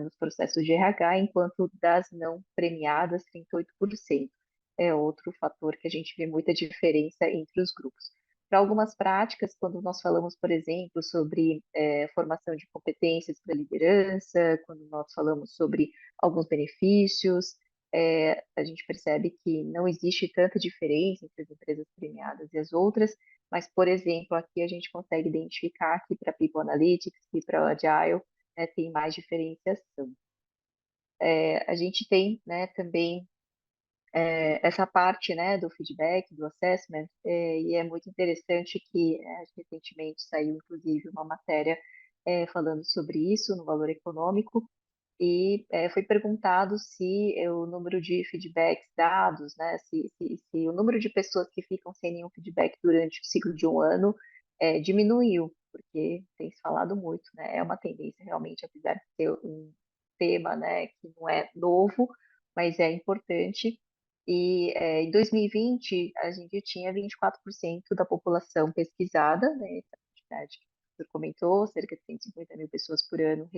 S4: nos processos de RH, enquanto das não premiadas, 38%. É outro fator que a gente vê muita diferença entre os grupos. Para algumas práticas, quando nós falamos, por exemplo, sobre formação de competências para liderança, quando nós falamos sobre alguns benefícios, a gente percebe que não existe tanta diferença entre as empresas premiadas e as outras, mas, por exemplo, aqui a gente consegue identificar que para People Analytics e para o Agile, né, tem mais diferenciação. A gente tem, né, também essa parte, né, do feedback, do assessment, e é muito interessante que recentemente saiu, inclusive, uma matéria falando sobre isso no Valor Econômico, e foi perguntado se o número de feedbacks dados, né, se o número de pessoas que ficam sem nenhum feedback durante o ciclo de um ano diminuiu, porque tem se falado muito, né, é uma tendência realmente, apesar de ser um tema, né, que não é novo, mas é importante. E em 2020, a gente tinha 24% da população pesquisada, né, essa quantidade que o senhor comentou, cerca de 150 mil pessoas por ano,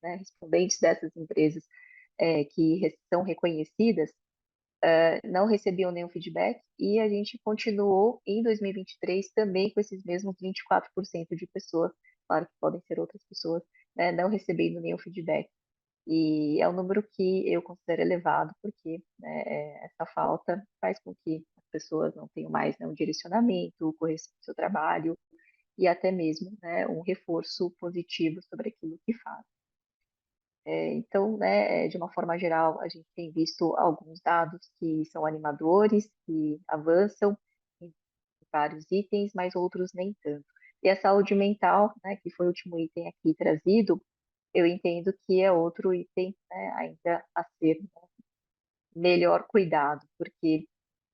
S4: né, respondentes dessas empresas que são reconhecidas, não recebiam nenhum feedback, e a gente continuou em 2023 também com esses mesmos 24% de pessoas, claro que podem ser outras pessoas, né, não recebendo nenhum feedback. E é um número que eu considero elevado, porque, né, essa falta faz com que as pessoas não tenham mais, né, um direcionamento, correção do seu trabalho e até mesmo, né, um reforço positivo sobre aquilo que faz. Então, né, de uma forma geral, a gente tem visto alguns dados que são animadores, que avançam em vários itens, mas outros nem tanto. E a saúde mental, né, que foi o último item aqui trazido, eu entendo que é outro item, né, ainda a ser melhor cuidado, porque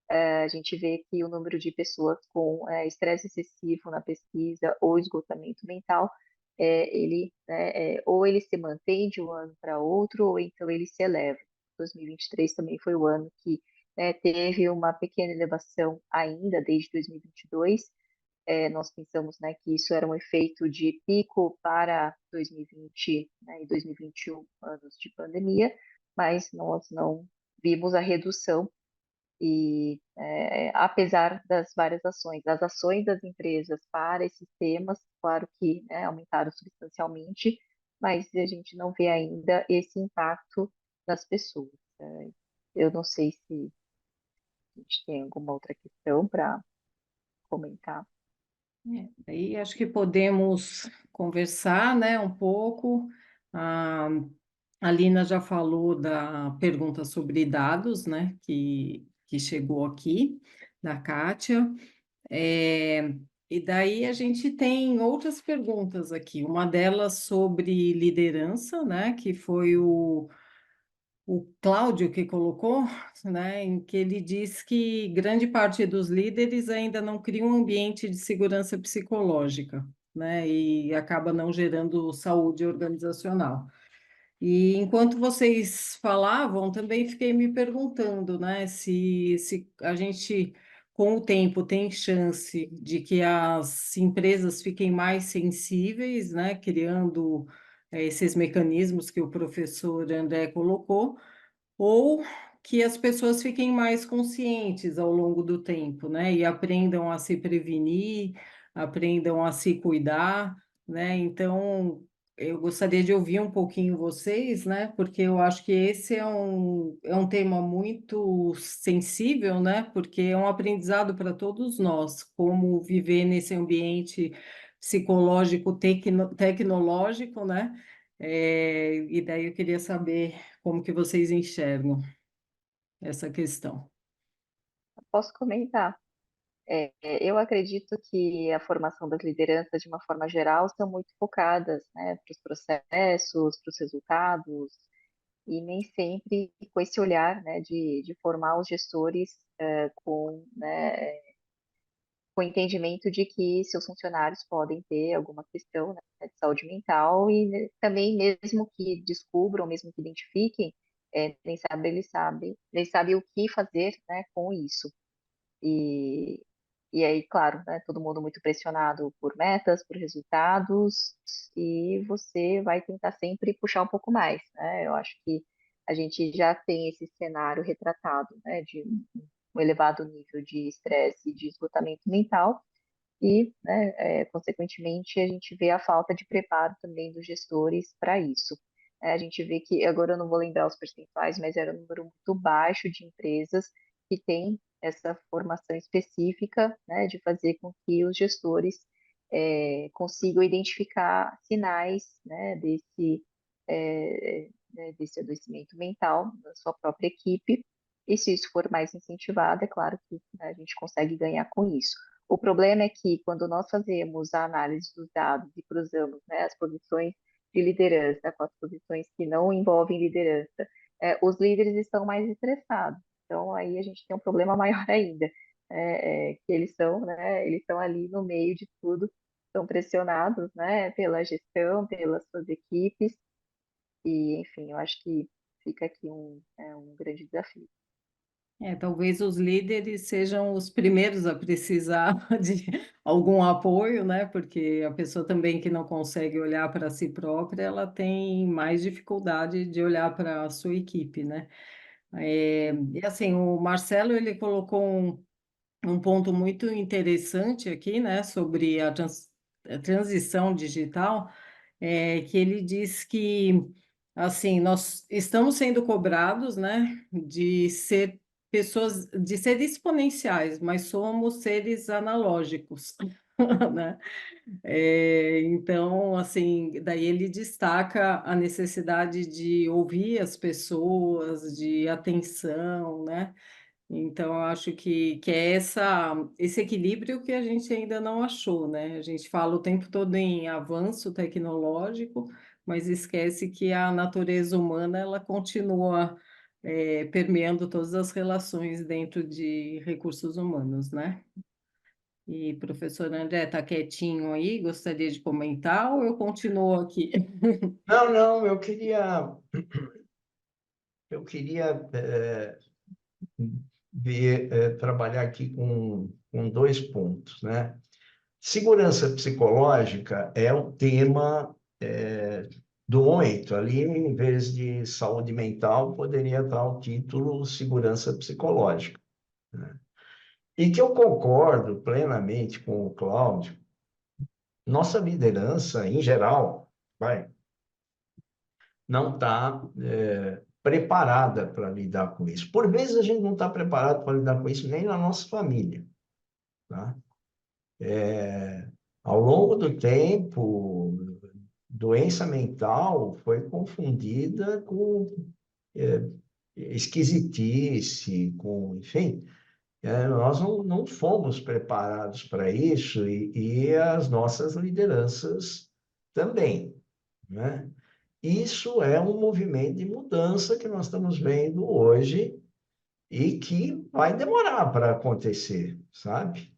S4: a gente vê que o número de pessoas com estresse excessivo na pesquisa ou esgotamento mental, ele, né, ou ele se mantém de um ano para outro, ou então ele se eleva. 2023 também foi o ano que, né, teve uma pequena elevação ainda desde 2022. Nós pensamos, né, que isso era um efeito de pico para 2020, né, e 2021, anos de pandemia, mas nós não vimos a redução e, apesar das várias ações, as ações das empresas para esses temas, claro que, né, aumentaram substancialmente, mas a gente não vê ainda esse impacto nas pessoas. Eu não sei se a gente tem alguma outra questão para comentar.
S2: Aí acho que podemos conversar, né, um pouco. A Lina já falou da pergunta sobre dados, né, que chegou aqui, da Kátia. E daí a gente tem outras perguntas aqui. Uma delas sobre liderança, né, que foi o Cláudio que colocou, né, em que ele diz que grande parte dos líderes ainda não cria um ambiente de segurança psicológica, né, e acaba não gerando saúde organizacional. E enquanto vocês falavam, também fiquei me perguntando, né, se a gente, com o tempo, tem chance de que as empresas fiquem mais sensíveis, né, criando esses mecanismos que o professor André colocou, ou que as pessoas fiquem mais conscientes ao longo do tempo, né? E aprendam a se prevenir, aprendam a se cuidar, né? Então, eu gostaria de ouvir um pouquinho vocês, né? Porque eu acho que esse é um tema muito sensível, né? Porque é um aprendizado para todos nós, como viver nesse ambiente psicológico, tecnológico, né? E daí eu queria saber como que vocês enxergam essa questão?
S4: Posso comentar? Eu acredito que a formação das lideranças, de uma forma geral, são muito focadas, né, para os processos, para os resultados, e nem sempre com esse olhar, né, de formar os gestores né, com o entendimento de que seus funcionários podem ter alguma questão, né, de saúde mental e, né, também mesmo que descubram, mesmo que identifiquem, nem sabem o que fazer, né, com isso. E, e aí, claro, né, todo mundo muito pressionado por metas, por resultados, e você vai tentar sempre puxar um pouco mais, né? Eu acho que a gente já tem esse cenário retratado, né, de um elevado nível de estresse e de esgotamento mental, e, né, consequentemente, a gente vê a falta de preparo também dos gestores para isso. A gente vê que, agora eu não vou lembrar os percentuais, mas era um número muito baixo de empresas que têm essa formação específica, né, de fazer com que os gestores consigam identificar sinais, né, desse adoecimento mental da sua própria equipe, e se isso for mais incentivado, é claro que, né, a gente consegue ganhar com isso. O problema é que, quando nós fazemos a análise dos dados e cruzamos, né, as posições de liderança com as posições que não envolvem liderança, os líderes estão mais estressados. Então, aí a gente tem um problema maior ainda, que eles estão ali no meio de tudo, estão pressionados, né, pela gestão, pelas suas equipes, e, enfim, eu acho que fica aqui um grande desafio.
S2: Talvez os líderes sejam os primeiros a precisar de algum apoio, né? Porque a pessoa também que não consegue olhar para si própria, ela tem mais dificuldade de olhar para a sua equipe, né? E assim, o Marcelo, ele colocou um ponto muito interessante aqui, né, sobre a transição digital, que ele diz que, assim, nós estamos sendo cobrados, né, de ser pessoas, de ser exponenciais, mas somos seres analógicos, né? Então, assim, daí ele destaca a necessidade de ouvir as pessoas, de atenção, né? Então, eu acho que é esse equilíbrio que a gente ainda não achou, né? A gente fala o tempo todo em avanço tecnológico, mas esquece que a natureza humana ela continua permeando todas as relações dentro de recursos humanos, né? E professor André está quietinho aí, gostaria de comentar ou eu continuo aqui?
S3: Não, não, eu queria trabalhar aqui com dois pontos, né? Segurança psicológica é o tema do momento. Ali, em vez de saúde mental, poderia estar o título Segurança Psicológica, né? E que eu concordo plenamente com o Cláudio, nossa liderança, em geral, não está preparada para lidar com isso. Por vezes, a gente não está preparado para lidar com isso nem na nossa família, tá? Ao longo do tempo, doença mental foi confundida com esquisitice, enfim, nós não fomos preparados para isso e as nossas lideranças também, né? Isso é um movimento de mudança que nós estamos vendo hoje e que vai demorar para acontecer, sabe?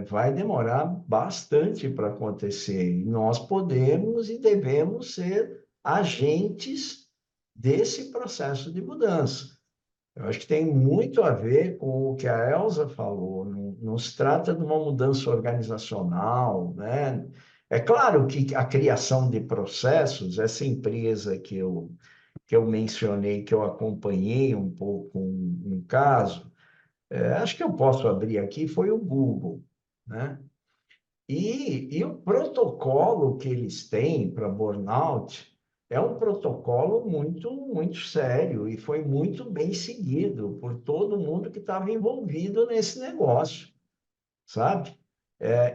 S3: Vai demorar bastante para acontecer. E nós podemos e devemos ser agentes desse processo de mudança. Eu acho que tem muito a ver com o que a Elza falou. Não se trata de uma mudança organizacional, né? É claro que a criação de processos, essa empresa que eu mencionei, que eu acompanhei um pouco um caso, acho que eu posso abrir aqui, foi o Google, né? E o protocolo que eles têm para burnout é um protocolo muito, muito sério e foi muito bem seguido por todo mundo que estava envolvido nesse negócio, sabe?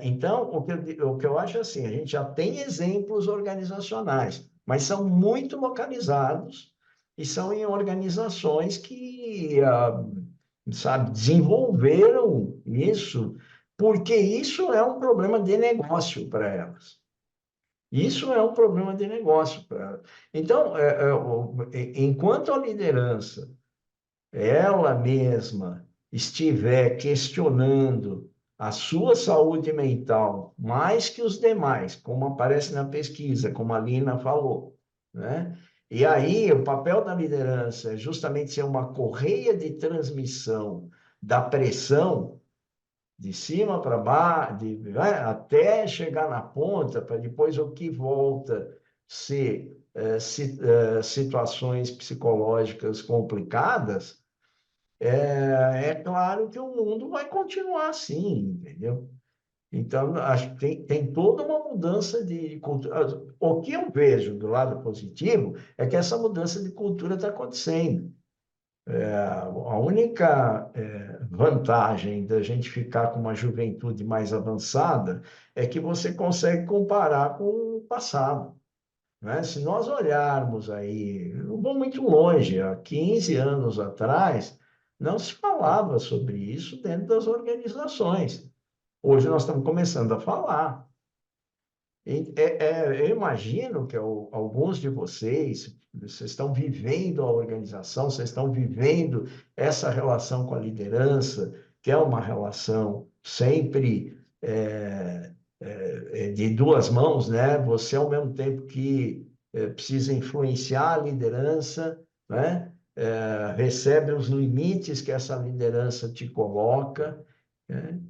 S3: Então, o que eu acho é assim, a gente já tem exemplos organizacionais, mas são muito localizados e são em organizações que sabe, desenvolveram isso, porque isso é um problema de negócio para elas. Isso é um problema de negócio para elas. Então, enquanto a liderança, ela mesma, estiver questionando a sua saúde mental mais que os demais, como aparece na pesquisa, como a Lina falou, né? E aí, o papel da liderança é justamente ser uma correia de transmissão da pressão de cima para baixo, até chegar na ponta, para depois o que volta ser situações psicológicas complicadas. É claro que o mundo vai continuar assim, entendeu? Então, acho que tem toda uma mudança de cultura. O que eu vejo do lado positivo é que essa mudança de cultura está acontecendo. A única vantagem da gente ficar com uma juventude mais avançada é que você consegue comparar com o passado, né? Se nós olharmos aí, não vou muito longe, há 15 anos atrás, não se falava sobre isso dentro das organizações. Hoje nós estamos começando a falar. Eu imagino que alguns de vocês estão vivendo a organização, vocês estão vivendo essa relação com a liderança, que é uma relação sempre de duas mãos, né? Você, ao mesmo tempo que precisa influenciar a liderança, né? Recebe os limites que essa liderança te coloca, né?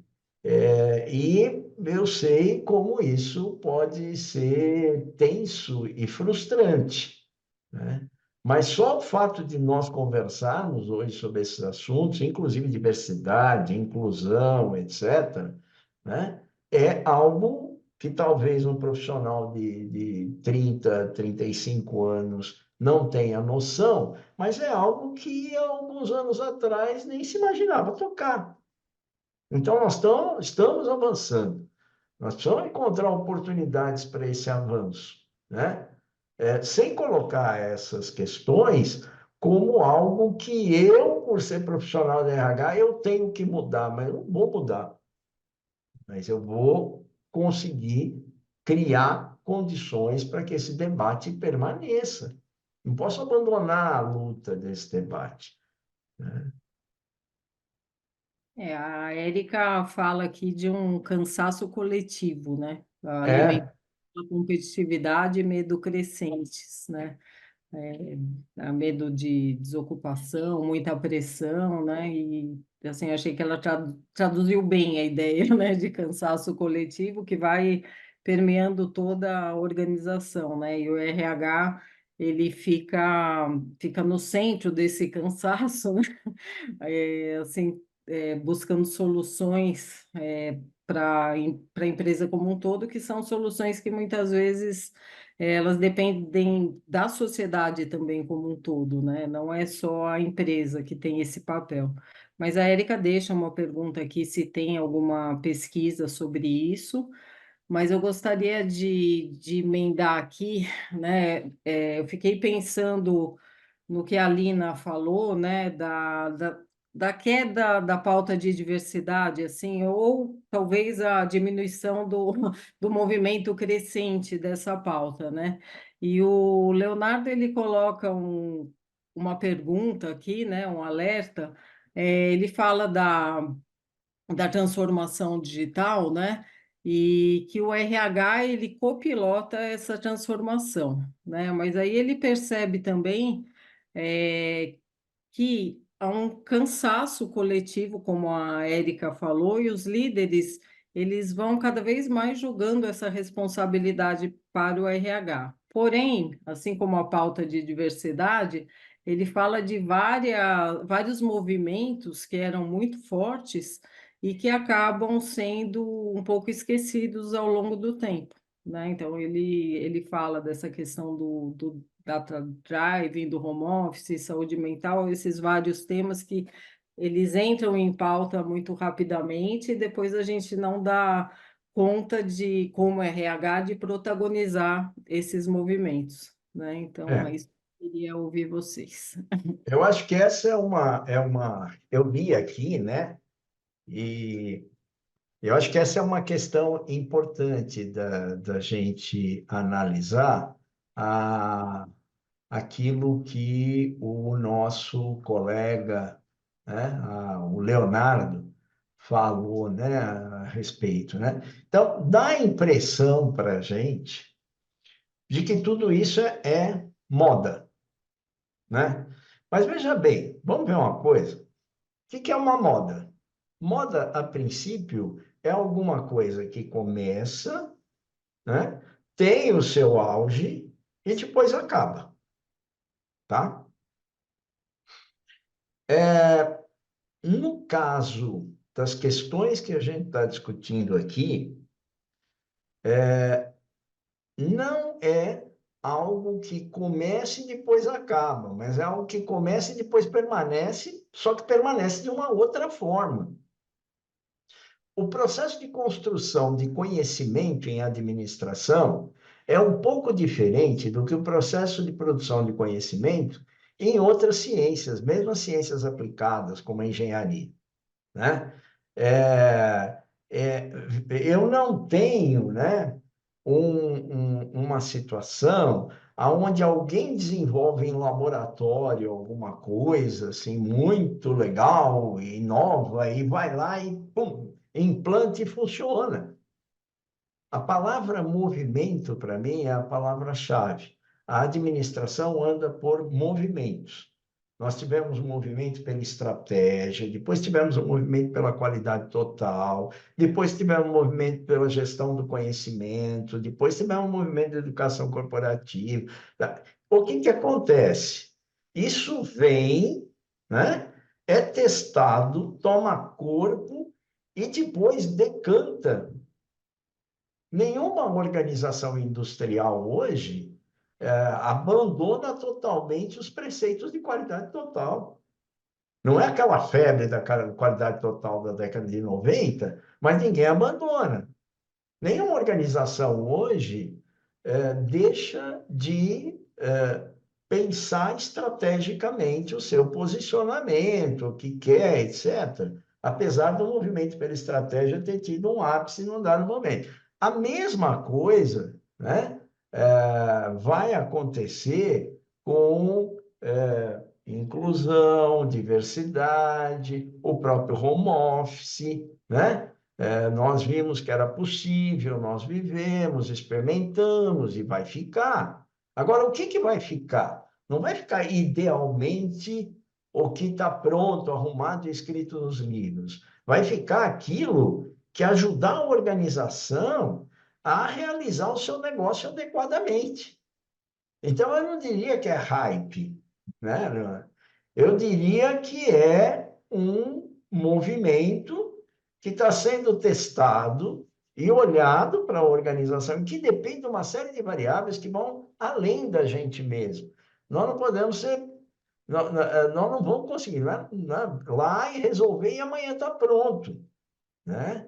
S3: E eu sei como isso pode ser tenso e frustrante, né? Mas só o fato de nós conversarmos hoje sobre esses assuntos, inclusive diversidade, inclusão, etc., né, é algo que talvez um profissional de 30, 35 anos não tenha noção, mas é algo que há alguns anos atrás nem se imaginava tocar. Então, estamos avançando. Nós precisamos encontrar oportunidades para esse avanço, né? Sem colocar essas questões como algo que eu, por ser profissional de RH, eu tenho que mudar, mas eu não vou mudar. Mas eu vou conseguir criar condições para que esse debate permaneça. Não posso abandonar a luta desse debate, né?
S2: A Érica fala aqui de um cansaço coletivo, né? Alimentar
S3: É,
S2: a competitividade e medo crescentes, né? Medo de desocupação, muita pressão, né? E assim, achei que ela traduziu bem a ideia, né, de cansaço coletivo que vai permeando toda a organização, né? E o RH ele fica no centro desse cansaço, né? Assim, buscando soluções para a empresa como um todo, que são soluções que muitas vezes elas dependem da sociedade também como um todo, né? Não é só a empresa que tem esse papel. Mas a Érica deixa uma pergunta aqui se tem alguma pesquisa sobre isso, mas eu gostaria de emendar aqui, né? Eu fiquei pensando no que a Lina falou, né, da queda da pauta de diversidade, assim, ou talvez a diminuição do movimento crescente dessa pauta, né? E o Leonardo, ele coloca uma pergunta aqui, né, um alerta, ele fala da transformação digital, né? E que o RH ele copilota essa transformação, né? Mas aí ele percebe também que há um cansaço coletivo, como a Érica falou, e os líderes eles vão cada vez mais jogando essa responsabilidade para o RH. Porém, assim como a pauta de diversidade, ele fala de vários movimentos que eram muito fortes e que acabam sendo um pouco esquecidos ao longo do tempo, né? Então, ele fala dessa questão do data driving, do home office, saúde mental, esses vários temas que eles entram em pauta muito rapidamente e depois a gente não dá conta de, como RH, de protagonizar esses movimentos, né? Então, é
S3: é.
S2: isso que eu queria ouvir vocês.
S3: Eu acho que essa eu li aqui, né? E eu acho que essa é uma questão importante da gente analisar a, aquilo que o nosso colega, né, o Leonardo, falou, né, a respeito, né? Então, dá a impressão para a gente de que tudo isso é moda, né? Mas veja bem, vamos ver uma coisa. O que é uma moda? Moda, a princípio, é alguma coisa que começa, né? Tem o seu auge e depois acaba, tá? No caso das questões que a gente está discutindo aqui, não é algo que comece e depois acaba, mas é algo que começa e depois permanece, só que permanece de uma outra forma. O processo de construção de conhecimento em administração é um pouco diferente do que o processo de produção de conhecimento em outras ciências, mesmo as ciências aplicadas, como a engenharia, né? É, é, eu não tenho, né, uma situação onde alguém desenvolve em laboratório alguma coisa assim muito legal e nova e vai lá e pum, implanta e funciona. A palavra movimento, para mim, é a palavra-chave. A administração anda por movimentos. Nós tivemos um movimento pela estratégia, depois tivemos um movimento pela qualidade total, depois tivemos um movimento pela gestão do conhecimento, depois tivemos um movimento de educação corporativa. O que acontece? Isso vem, né? É testado, toma corpo e depois decanta Nenhuma organização industrial hoje abandona totalmente os preceitos de qualidade total. Não é aquela febre da qualidade total da década de 90, mas ninguém abandona. Nenhuma organização hoje deixa de pensar estrategicamente o seu posicionamento, o que quer, etc., apesar do movimento pela estratégia ter tido um ápice num dado momento. A mesma coisa, né, vai acontecer com inclusão, diversidade, o próprio home office, né? Nós vimos que era possível, nós vivemos, experimentamos e vai ficar. Agora, o que vai ficar? Não vai ficar idealmente o que está pronto, arrumado e escrito nos livros. Vai ficar aquilo que ajudar a organização a realizar o seu negócio adequadamente. Então, eu não diria que é hype, né? Eu diria que é um movimento que está sendo testado e olhado para a organização, que depende de uma série de variáveis que vão além da gente mesmo. Nós não podemos ser, nós não vamos conseguir ir lá e resolver e amanhã está pronto, né?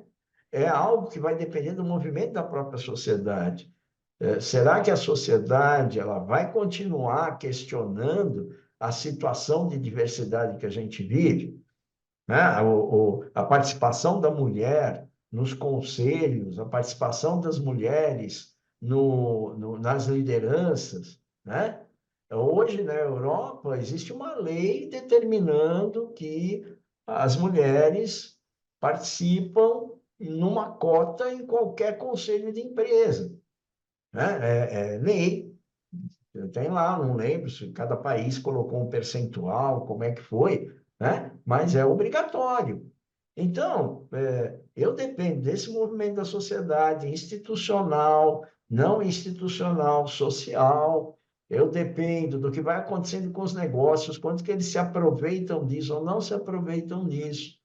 S3: É algo que vai depender do movimento da própria sociedade. Será que a sociedade ela vai continuar questionando a situação de diversidade que a gente vive? Né? A participação da mulher nos conselhos, a participação das mulheres nas lideranças, né? Hoje, na Europa, existe uma lei determinando que as mulheres participam numa cota em qualquer conselho de empresa, né? É lei. Tem lá, não lembro se cada país colocou um percentual, como é que foi, né? Mas é obrigatório. Então, eu dependo desse movimento da sociedade institucional, não institucional, social. Eu dependo do que vai acontecendo com os negócios, quanto que eles se aproveitam disso ou não se aproveitam disso,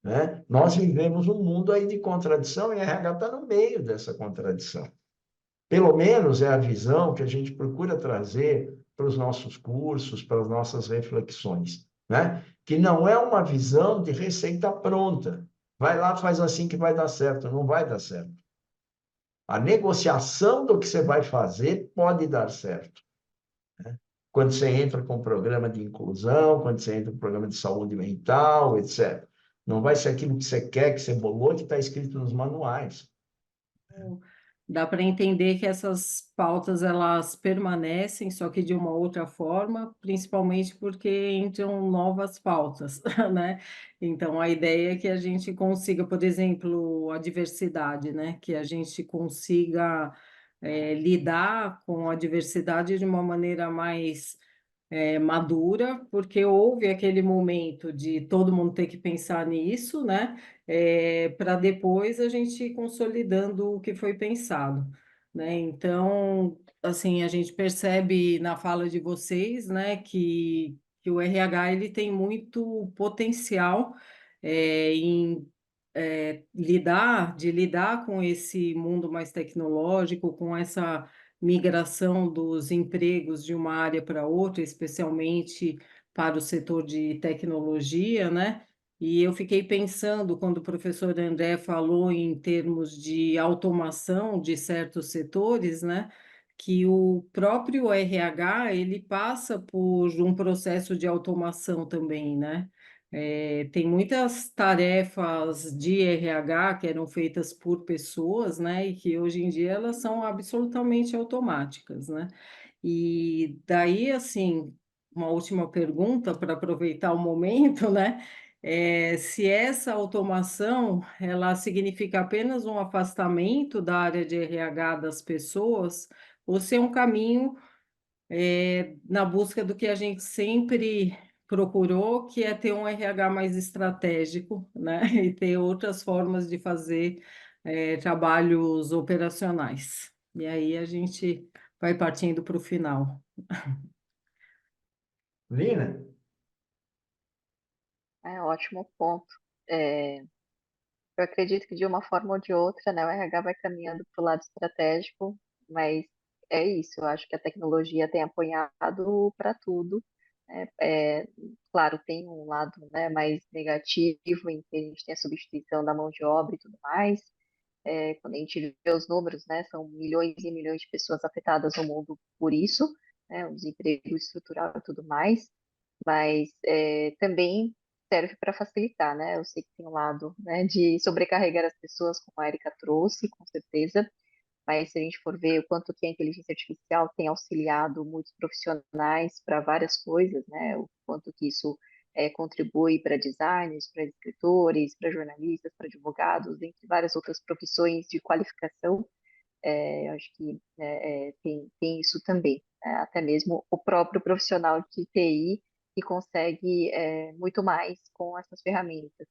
S3: né? Nós vivemos um mundo aí de contradição e a RH está no meio dessa contradição. Pelo menos é a visão que a gente procura trazer para os nossos cursos, para as nossas reflexões, né? Que não é uma visão de receita pronta. Vai lá, faz assim que vai dar certo. Não vai dar certo. A negociação do que você vai fazer pode dar certo, né? Quando você entra com um programa de inclusão, quando você entra com um programa de saúde mental, etc. Não vai ser aquilo que você quer, que você bolou, que está escrito nos manuais.
S2: Dá para entender que essas pautas elas permanecem, só que de uma outra forma, principalmente porque entram novas pautas, né? Então a ideia é que a gente consiga, por exemplo, a diversidade, né? Que a gente consiga lidar com a diversidade de uma maneira mais madura, porque houve aquele momento de todo mundo ter que pensar nisso, né? Para depois a gente ir consolidando o que foi pensado, né? Então, assim, a gente percebe na fala de vocês, né, que o RH ele tem muito potencial em lidar com esse mundo mais tecnológico, com essa migração dos empregos de uma área para outra, especialmente para o setor de tecnologia, né? E eu fiquei pensando, quando o professor André falou em termos de automação de certos setores, né? Que o próprio RH, ele passa por um processo de automação também, né? Tem muitas tarefas de RH que eram feitas por pessoas, né, e que hoje em dia elas são absolutamente automáticas, né? E daí, assim, uma última pergunta para aproveitar o momento, né? Se essa automação ela significa apenas um afastamento da área de RH das pessoas, ou se é um caminho na busca do que a gente sempre procurou, que é ter um RH mais estratégico, né? E ter outras formas de fazer trabalhos operacionais. E aí a gente vai partindo para o final.
S3: Lina?
S4: É, um ótimo ponto. É, eu acho que, assim, a gente, como profissional, a gente tem que ter uma visão, né, de como que a gente vai trabalhar, né, com essa questão da diversidade, né, e como que a gente vai trabalhar essa questão da inclusão, né, e como que a gente vai trabalhar essa questão da Eu acredito que de uma forma ou de outra, né, o RH vai caminhando para o lado estratégico, mas é isso, eu acho que a tecnologia tem apoiado para tudo, né? Claro, tem um lado, né, mais negativo, em que a gente tem a substituição da mão de obra e tudo mais. Quando a gente vê os números, né, são milhões e milhões de pessoas afetadas no mundo por isso, né, o desemprego estrutural e tudo mais, mas também serve para facilitar, né? Eu sei que tem um lado, né, de sobrecarregar as pessoas, como a Erika trouxe, com certeza, mas se a gente for ver o quanto que a inteligência artificial tem auxiliado muitos profissionais para várias coisas, né? O quanto que isso contribui para designers, para escritores, para jornalistas, para advogados, entre várias outras profissões de qualificação, eu acho que tem isso também, né? Até mesmo o próprio profissional de TI que consegue muito mais com essas ferramentas.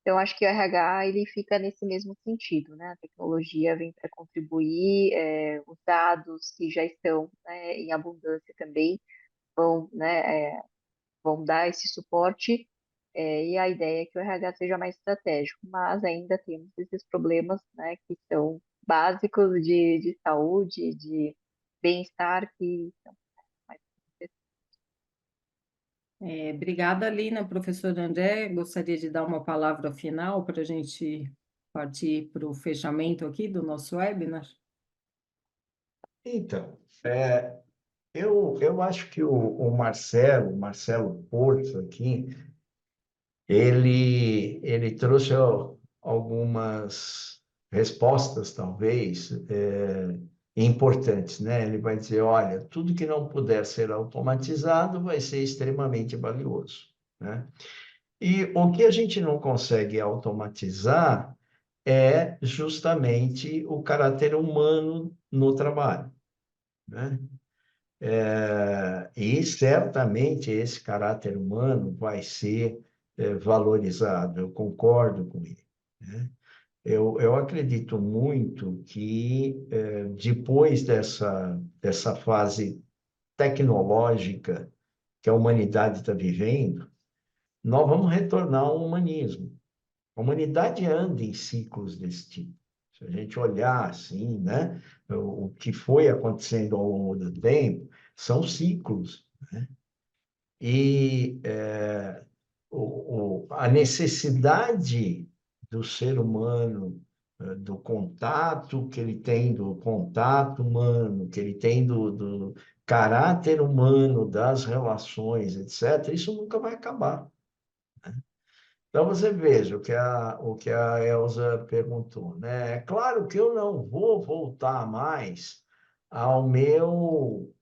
S4: Então, acho que o RH ele fica nesse mesmo sentido, né? A tecnologia vem para contribuir, os dados que já estão, né, em abundância também vão, né, vão dar esse suporte, e a ideia é que o RH seja mais estratégico, mas ainda temos esses problemas, né, que são básicos de saúde, de bem-estar, que são mais.
S2: Obrigada, Lina. Professor André, gostaria de dar uma palavra final para a gente partir para o fechamento aqui do nosso webinar.
S3: Então, eu acho que o Marcelo Porto aqui, ele trouxe algumas respostas, talvez, importantes, né? Ele vai dizer, olha, tudo que não puder ser automatizado vai ser extremamente valioso, né? E o que a gente não consegue automatizar é justamente o caráter humano no trabalho, né? E certamente esse caráter humano vai ser valorizado, eu concordo com ele, né? Eu acredito muito que depois dessa fase tecnológica que a humanidade está vivendo, nós vamos retornar ao humanismo. A humanidade anda em ciclos desse tipo. Se a gente olhar assim, né, o que foi acontecendo ao longo do tempo, são ciclos, né? E a necessidade do ser humano, do contato que ele tem, do contato humano, que ele tem do caráter humano, das relações, etc., isso nunca vai acabar. Então, você veja o que a Elza perguntou, né? É claro que eu não vou voltar mais ao meu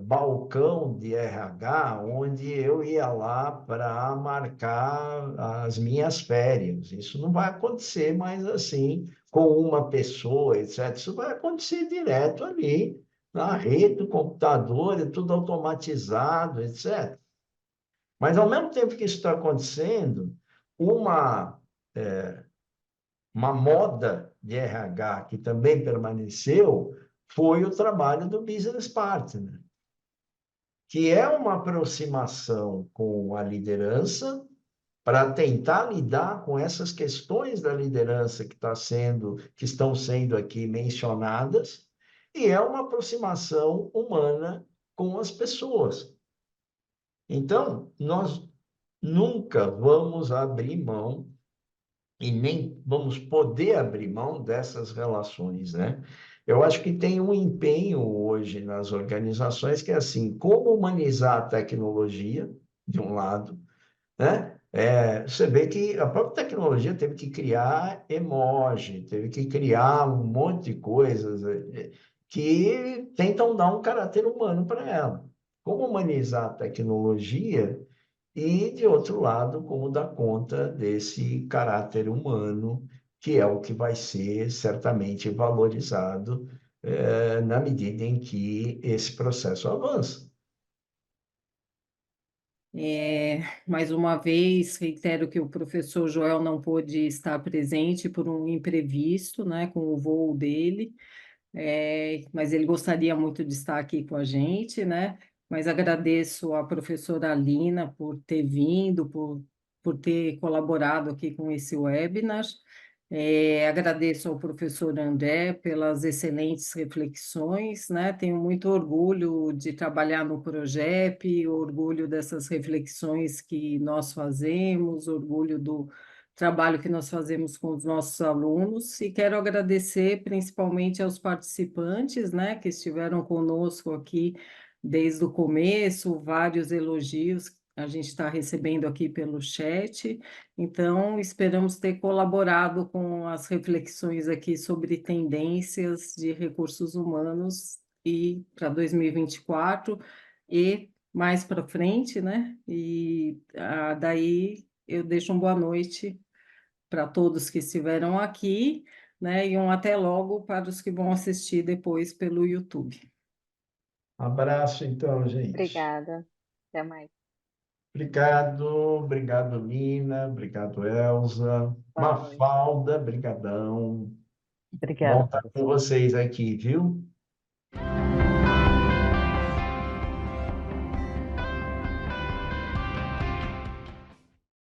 S3: balcão de RH, onde eu ia lá para marcar as minhas férias. Isso não vai acontecer mais assim, com uma pessoa, etc. Isso vai acontecer direto ali, na rede do computador, é tudo automatizado, etc. Mas, ao mesmo tempo que isso está acontecendo, uma, uma moda de RH que também permaneceu foi o trabalho do business partner, que é uma aproximação com a liderança para tentar lidar com essas questões da liderança que estão sendo aqui mencionadas, e é uma aproximação humana com as pessoas. Então, nós nunca vamos abrir mão e nem vamos poder abrir mão dessas relações, né? Eu acho que tem um empenho hoje nas organizações que é assim, como humanizar a tecnologia, de um lado, né? Você vê que a própria tecnologia teve que criar emoji, teve que criar um monte de coisas que tentam dar um caráter humano para ela. Como humanizar a tecnologia e, de outro lado, como dar conta desse caráter humano, que é o que vai ser certamente valorizado na medida em que esse processo avança.
S2: Mais uma vez, reitero que o professor Joel não pôde estar presente por um imprevisto, né, com o voo dele, mas ele gostaria muito de estar aqui com a gente, né? Mas agradeço à professora Alina por ter vindo, por ter colaborado aqui com esse webinar. Agradeço ao professor André pelas excelentes reflexões, né? Tenho muito orgulho de trabalhar no Progep, orgulho dessas reflexões que nós fazemos, orgulho do trabalho que nós fazemos com os nossos alunos, e quero agradecer principalmente aos participantes, né, que estiveram conosco aqui desde o começo, vários elogios a gente está recebendo aqui pelo chat. Então, esperamos ter colaborado com as reflexões aqui sobre tendências de recursos humanos e para 2024 e mais para frente, né? Daí eu deixo uma boa noite para todos que estiveram aqui, né? E um até logo para os que vão assistir depois pelo YouTube.
S3: Abraço, então, gente.
S4: Obrigada. Até mais.
S3: Obrigado, Nina, obrigado, Elza.
S4: Boa noite.
S3: Mafalda, brigadão. Bom
S5: Obrigada.
S3: estar com vocês aqui, viu?